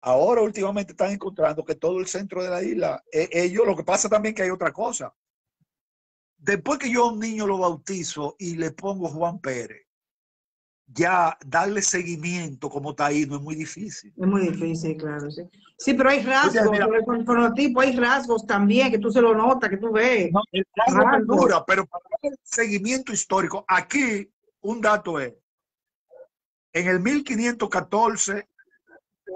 ahora últimamente están encontrando que todo el centro de la isla, ellos, lo que pasa también que hay otra cosa. Después que yo a un niño lo bautizo y le pongo Juan Pérez, ya darle seguimiento como taíno es muy difícil. Es muy difícil, claro, sí. Sí, pero hay rasgos, con el fenotipo hay rasgos también, que tú se lo notas, que tú ves. No, el rasgo perdura, pero para el seguimiento histórico, aquí un dato es, en el 1514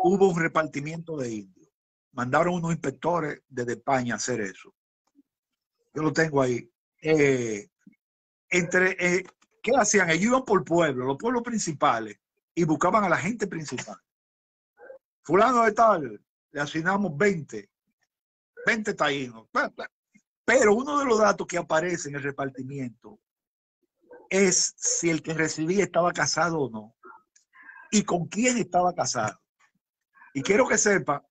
hubo un repartimiento de indios. Mandaron unos inspectores desde España a hacer eso. Yo lo tengo ahí. ¿Qué hacían? Ellos iban por pueblos, los pueblos principales, y buscaban a la gente principal. Fulano de tal, le asignamos 20 taínos. Pero uno de los datos que aparece en el repartimiento es si el que recibía estaba casado o no, y con quién estaba casado. Y quiero que sepa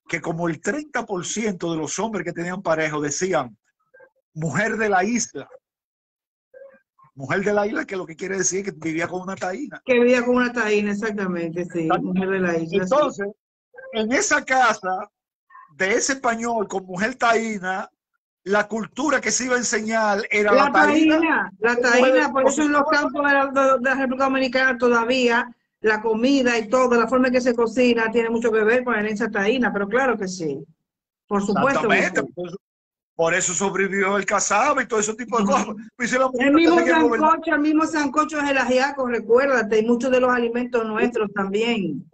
que como el 30% de los hombres que tenían pareja decían mujer de la isla. Mujer de la isla, que lo que quiere decir es que vivía con una taína. Que vivía con una taína, exactamente, sí. Mujer de la isla. Entonces, sí, en esa casa de ese español con mujer taína, la cultura que se iba a enseñar era la taína. La taína, por eso en los campos de la República Dominicana todavía la comida y todo, la forma en que se cocina, tiene mucho que ver con la herencia taína, pero claro que sí. Por supuesto. Exactamente. Por eso sobrevivió el casabe y todo ese tipo de cosas. El mismo sancocho es el ajiaco, recuérdate, y muchos de los alimentos nuestros también.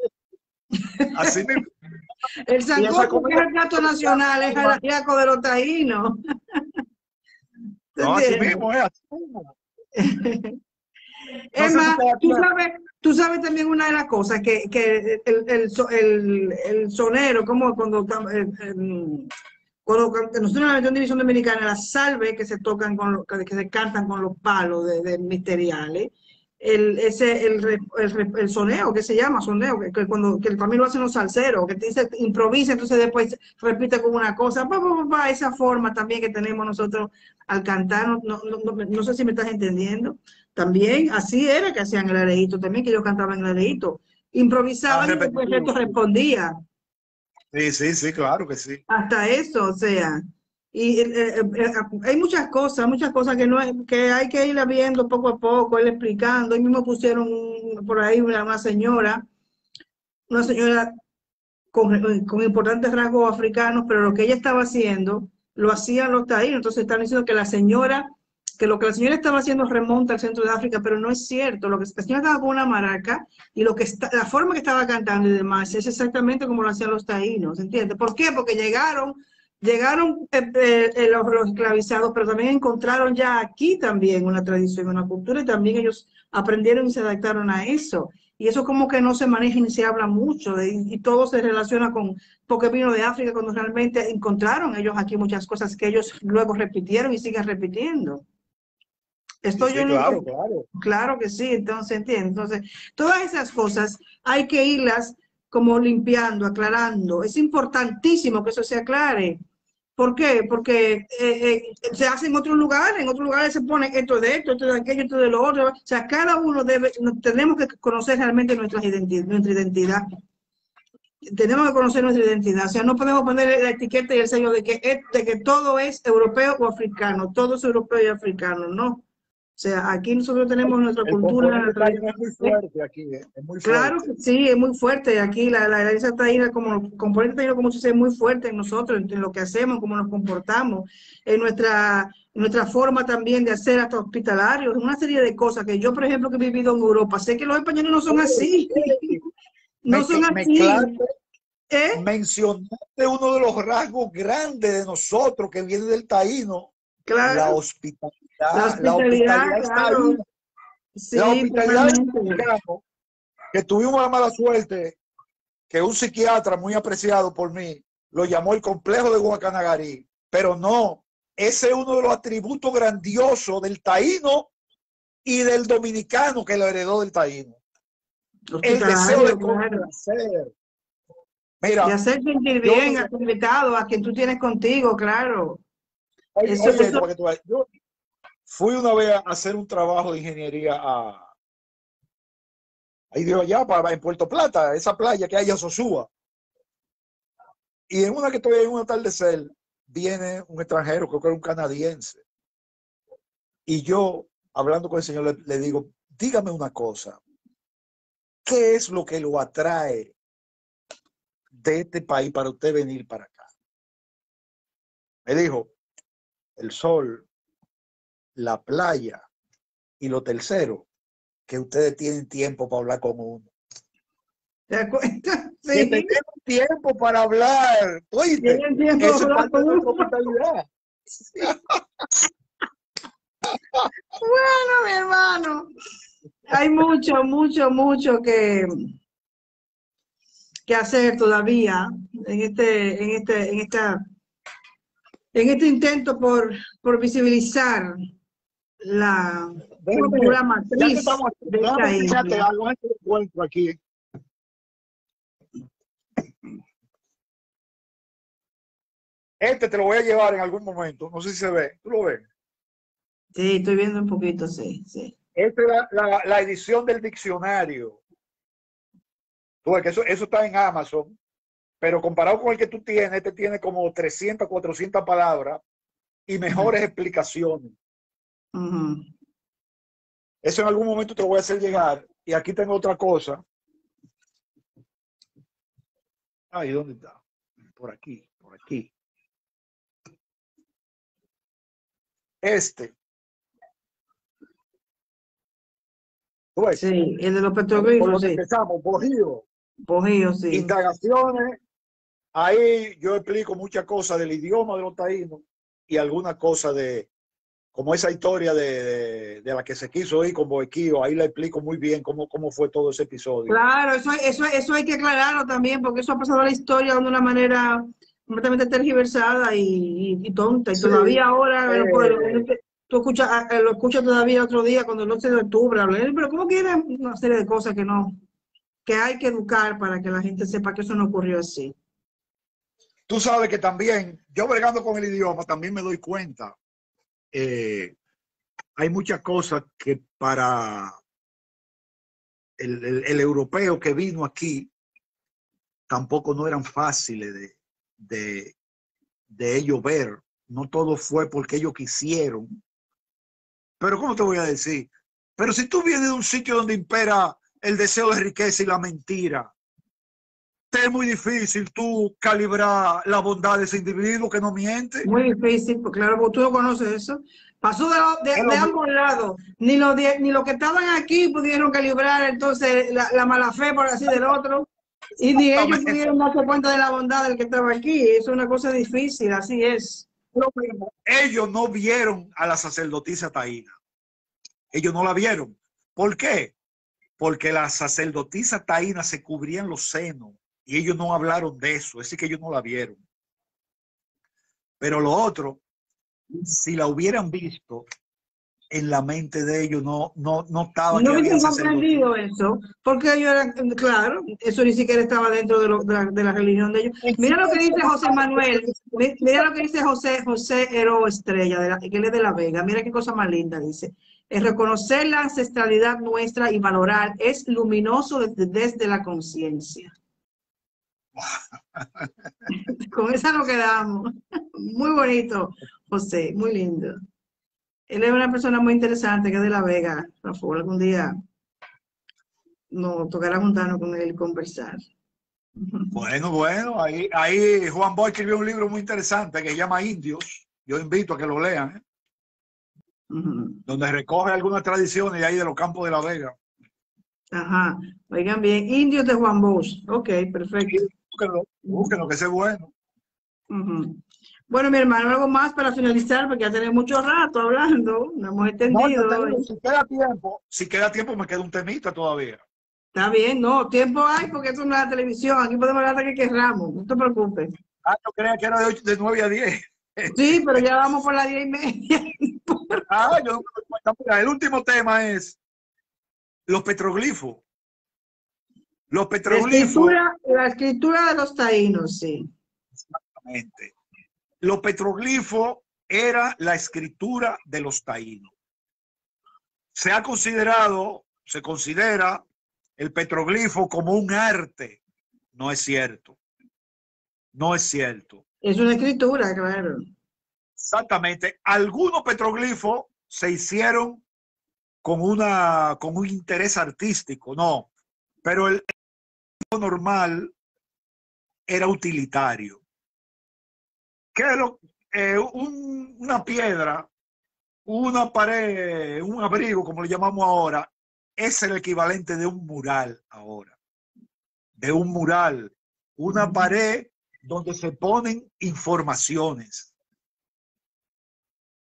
Así mismo. El sancocho, que es el plato nacional, es el ajiaco de los taínos. No, así mismo es. Emma, tú sabes también una de las cosas, que el sonero, como cuando nosotros en la División Dominicana, las salves que se tocan, que se cantan con los palos de ministeriales, el soneo, que se llama soneo, que también lo hacen los salseros, que te dice improvisa, entonces después repite con una cosa, esa forma también que tenemos nosotros al cantar, no sé si me estás entendiendo. También así era que hacían el areíto, también que ellos cantaban el areíto, improvisaban y después esto respondía. Sí, claro que sí. Hasta eso, o sea, y hay muchas cosas que hay que ir viendo poco a poco, ir explicando. Hoy mismo pusieron por ahí una señora con importantes rasgos africanos, pero lo que ella estaba haciendo, lo hacían los taínos. Entonces están diciendo que lo que la señora estaba haciendo remonta al centro de África, pero no es cierto. Lo que la señora estaba con una maraca y la forma que estaba cantando y demás es exactamente como lo hacían los taínos, ¿entiendes? ¿Por qué? Porque llegaron los esclavizados, pero también encontraron ya aquí también una tradición, una cultura, y también ellos aprendieron y se adaptaron a eso. Y eso como que no se maneja ni se habla mucho, y todo se relaciona con, porque vino de África, cuando realmente encontraron ellos aquí muchas cosas que ellos luego repitieron y siguen repitiendo. Claro que sí, entonces entiendo. Entonces, todas esas cosas hay que irlas como limpiando, aclarando. Es importantísimo que eso se aclare. ¿Por qué? Porque se hace en otros lugares se pone esto de esto de aquello, esto de lo otro. O sea, cada uno tenemos que conocer realmente nuestra identidad. Tenemos que conocer nuestra identidad. O sea, no podemos poner la etiqueta y el sello de que todo es europeo o africano, todo es europeo y africano, no. O sea, aquí nosotros tenemos nuestra El cultura. componente taíno es muy fuerte aquí, es muy Claro fuerte. que sí, es muy fuerte. Aquí la herencia taína, como componente taíno, como se dice, es muy fuerte en nosotros, en lo que hacemos, cómo nos comportamos, en nuestra forma también de hacer hasta hospitalarios, una serie de cosas que yo, por ejemplo, que he vivido en Europa, sé que los españoles no son así, no son así. ¿Eh? Mencionaste uno de los rasgos grandes de nosotros que viene del taíno, Claro. la hospitalidad. La hospitalidad, está claro. ahí. Sí, La hospitalidad del totalmente. mexicano, que tuvimos la mala suerte que un psiquiatra muy apreciado por mí lo llamó el complejo de Guacanagarí, pero no, ese es uno de los atributos grandiosos del taíno y del dominicano que lo heredó del taíno. El deseo de complacer. Mira, de hacer sentir bien a tu invitado, a quien tú tienes contigo, claro. Oye, yo fui una vez a hacer un trabajo de ingeniería ahí de allá, en Puerto Plata, esa playa que hay en Sosúa. Y en una que estoy en un atardecer, viene un extranjero, creo que era un canadiense. Y yo, hablando con el señor, le digo, dígame una cosa, ¿qué es lo que lo atrae de este país para usted venir para acá? Me dijo, el sol, la playa y lo tercero, que ustedes tienen tiempo para hablar con uno. ¿Te das cuenta? Sí. Que tenemos tiempo para hablar. ¿Oíste? Eso es parte de nuestra hospitalidad. Sí. Bueno, mi hermano, hay mucho que hacer todavía en este intento por visibilizar la cultura matriz de esta isla. Algo que encuentro aquí. Este te lo voy a llevar en algún momento. No sé si se ve. ¿Tú lo ves? Sí, estoy viendo un poquito, sí. Esta es la edición del diccionario. Tú ves que eso está en Amazon, pero comparado con el que tú tienes, este tiene como 300, 400 palabras y mejores explicaciones. Eso en algún momento te lo voy a hacer llegar. Y aquí tengo otra cosa. Ay, ¿dónde está? Por aquí, por aquí. Pues, sí, el de los petroglifos, sí. Empezamos, Bojío, sí. Indagaciones. Ahí yo explico muchas cosas del idioma de los taínos y algunas cosas de, como esa historia de la que se quiso ir con Boequío. Ahí le explico muy bien cómo fue todo ese episodio. Claro, eso hay que aclararlo también, porque eso ha pasado a la historia de una manera completamente tergiversada y tonta. Y sí, todavía ahora tú lo escuchas todavía otro día cuando el 11 de octubre, pero ¿cómo quieren una serie de cosas que hay que educar para que la gente sepa que eso no ocurrió así? Tú sabes que también, yo bregando con el idioma, también me doy cuenta. Hay muchas cosas que para el europeo que vino aquí tampoco no eran fáciles de ellos ver. No todo fue porque ellos quisieron. Pero ¿cómo te voy a decir? Pero si tú vienes de un sitio donde impera el deseo de riqueza y la mentira, te es muy difícil tú calibrar la bondad de ese individuo que no miente. Muy difícil, pues claro, porque tú no conoces eso. Pasó de ambos lados. Ni los que estaban aquí pudieron calibrar entonces la mala fe, por así del otro. Y ni ellos pudieron darse cuenta de la bondad del que estaba aquí. Es una cosa difícil, así es. Ellos no vieron a la sacerdotisa taína. Ellos no la vieron. ¿Por qué? Porque la sacerdotisa taína se cubrían los senos y ellos no hablaron de eso. Es decir, que ellos no la vieron. Pero lo otro, si la hubieran visto, en la mente de ellos no estaba. No hubiesen comprendido eso, porque ellos eran, claro, eso ni siquiera estaba dentro de la religión de ellos. Mira lo que dice José Manuel, mira lo que dice José Hero Estrella, que él es de La Vega. Mira qué cosa más linda, dice. Es reconocer la ancestralidad nuestra y valorar es luminoso desde la conciencia. Con esa nos quedamos. Muy bonito, José, muy lindo. Él es una persona muy interesante que es de La Vega, Rafael. Algún día nos tocará juntarnos con él y conversar. Bueno, ahí Juan Boy escribió un libro muy interesante que se llama Indios. Yo invito a que lo lean, donde recoge algunas tradiciones de ahí de los campos de La Vega. Ajá, oigan bien, Indios de Juan Bosch. Ok, perfecto. Búsquenlo, que ese es bueno. Bueno, mi hermano, algo más para finalizar, porque ya tenemos mucho rato hablando, nos hemos extendido. No, si queda tiempo, me queda un temita todavía. Está bien, no, tiempo hay porque esto no es la televisión, aquí podemos hablar hasta que querramos, no te preocupes. Yo creía que era de 9 a 10. Sí, pero ya vamos por las 10:30. El último tema es los petroglifos. Los petroglifos. La escritura de los taínos, sí. Exactamente. Los petroglifos era la escritura de los taínos. Se considera el petroglifo como un arte. No es cierto. No es cierto. Es una escritura, claro. Exactamente. Algunos petroglifos se hicieron con un interés artístico, no. Pero el normal era utilitario. ¿Qué es una piedra, una pared, un abrigo, como le llamamos ahora, es el equivalente de un mural ahora? De un mural, una pared donde se ponen informaciones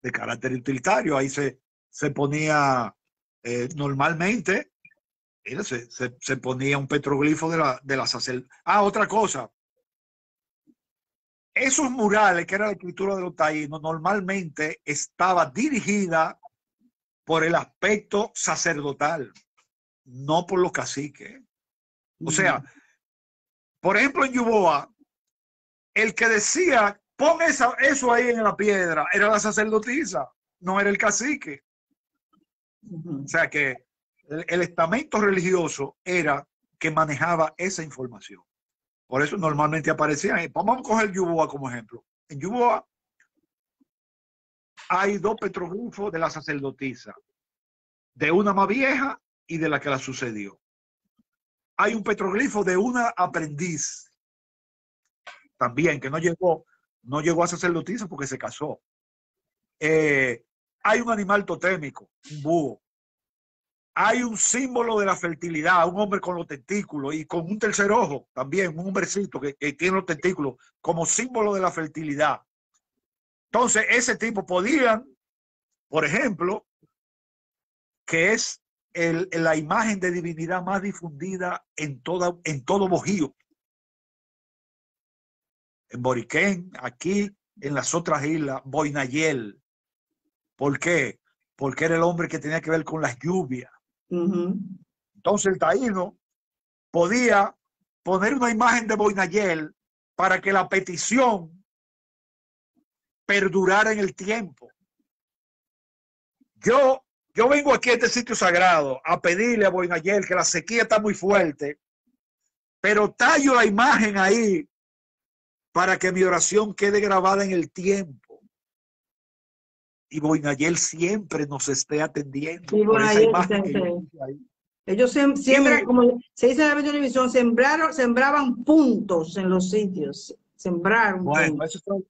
de carácter utilitario. Ahí se ponía normalmente, se ponía un petroglifo de la sacerdotes. Otra cosa. Esos murales, que era la escritura de los taínos, normalmente estaba dirigida por el aspecto sacerdotal, no por los caciques. O sea, por ejemplo, en Yuboa, el que decía, pon eso ahí en la piedra, era la sacerdotisa, no era el cacique. O sea que el estamento religioso era que manejaba esa información. Por eso normalmente aparecían. Vamos a coger Yuboa como ejemplo. En Yuboa hay 2 petroglifos de la sacerdotisa, de una más vieja y de la que la sucedió. Hay un petroglifo de una aprendiz también, que no llegó a sacerdotisa porque se casó. Hay un animal totémico, un búho. Hay un símbolo de la fertilidad, un hombre con los tentáculos y con un tercer ojo también, un hombrecito que tiene los tentáculos como símbolo de la fertilidad. Entonces, ese tipo podían, por ejemplo, que es la imagen de divinidad más difundida en todo Bohío. En Boriquén, aquí, en las otras islas, Boinayel. ¿Por qué? Porque era el hombre que tenía que ver con las lluvias. Entonces el taíno podía poner una imagen de Boinayel para que la petición perdurara en el tiempo. Yo vengo aquí a este sitio sagrado a pedirle a Boinayel, que la sequía está muy fuerte, pero tallo la imagen ahí para que mi oración quede grabada en el tiempo. Y Boinayel siempre nos esté atendiendo por esa imagen que yo puse ahí. Ellos siembran, como se dice en la televisión, sembraban puntos en los sitios. Sembraron. Bueno, eso son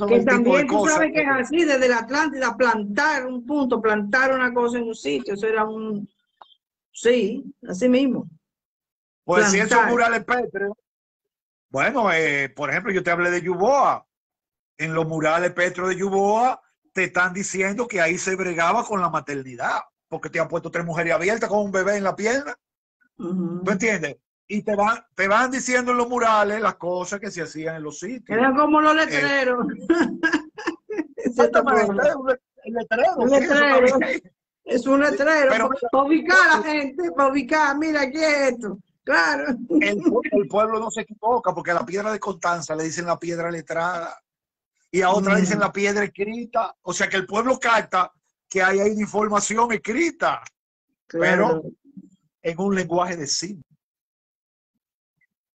que el también tipo de tú cosas. sabes que es así, desde la Atlántida, plantar un punto, plantar una cosa en un sitio, eso era sí, así mismo. Pues si esos murales pétreos, bueno, por ejemplo, yo te hablé de Yuboa. En los murales pétreos de Yuboa te están diciendo que ahí se bregaba con la maternidad, porque te han puesto 3 mujeres abiertas con un bebé en la pierna. ¿Tú entiendes? Y te van diciendo en los murales las cosas que se hacían en los sitios. Eran como los letreros. Exactamente, el letrero. Es un letrero para ubicar a la gente, para ubicar, mira, aquí es esto. Claro. El pueblo no se equivoca, porque a la piedra de Constanza le dicen la piedra letrada y a otra le dicen la piedra escrita. O sea que el pueblo capta que hay información escrita, claro, pero en un lenguaje de signos,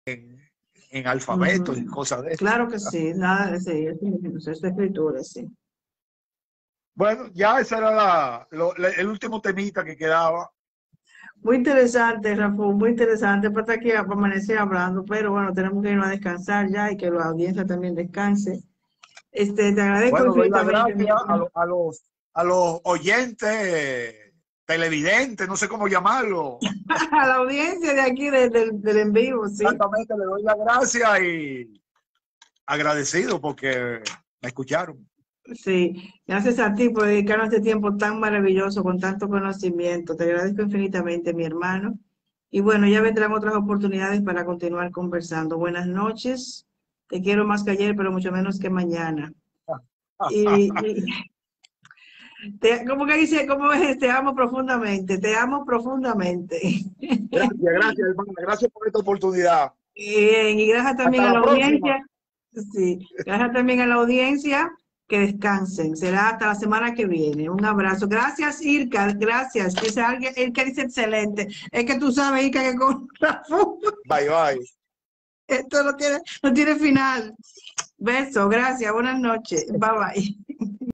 en alfabeto y cosas de eso. Claro que sí, nada de sí, es escritura, sí. Bueno, ya ese era el último temita que quedaba. Muy interesante, Rafa, muy interesante. Para estar aquí a permanecer hablando, pero bueno, tenemos que irnos a descansar ya y que la audiencia también descanse. Te agradezco Bueno, doy las infinitamente. gracias a los oyentes, televidentes, no sé cómo llamarlo. A la audiencia de aquí del en vivo, sí. Exactamente, le doy las gracias y agradecido porque me escucharon. Sí, gracias a ti por dedicarnos este tiempo tan maravilloso con tanto conocimiento. Te agradezco infinitamente, mi hermano. Y bueno, ya vendrán otras oportunidades para continuar conversando. Buenas noches. Te quiero más que ayer, pero mucho menos que mañana. Y ¿cómo que dice? ¿Cómo es? Te amo profundamente. Te amo profundamente. Gracias, hermana. Gracias por esta oportunidad. Bien, y gracias también Hasta a la la próxima. audiencia. Sí, gracias también a la audiencia. Que descansen. Será hasta la semana que viene. Un abrazo. Gracias, Irka. Gracias. Dice alguien, Irka dice excelente. Es que tú sabes, Irka, que con Rafa, Bye, bye. esto no tiene final. Beso. Gracias. Buenas noches. Bye, bye.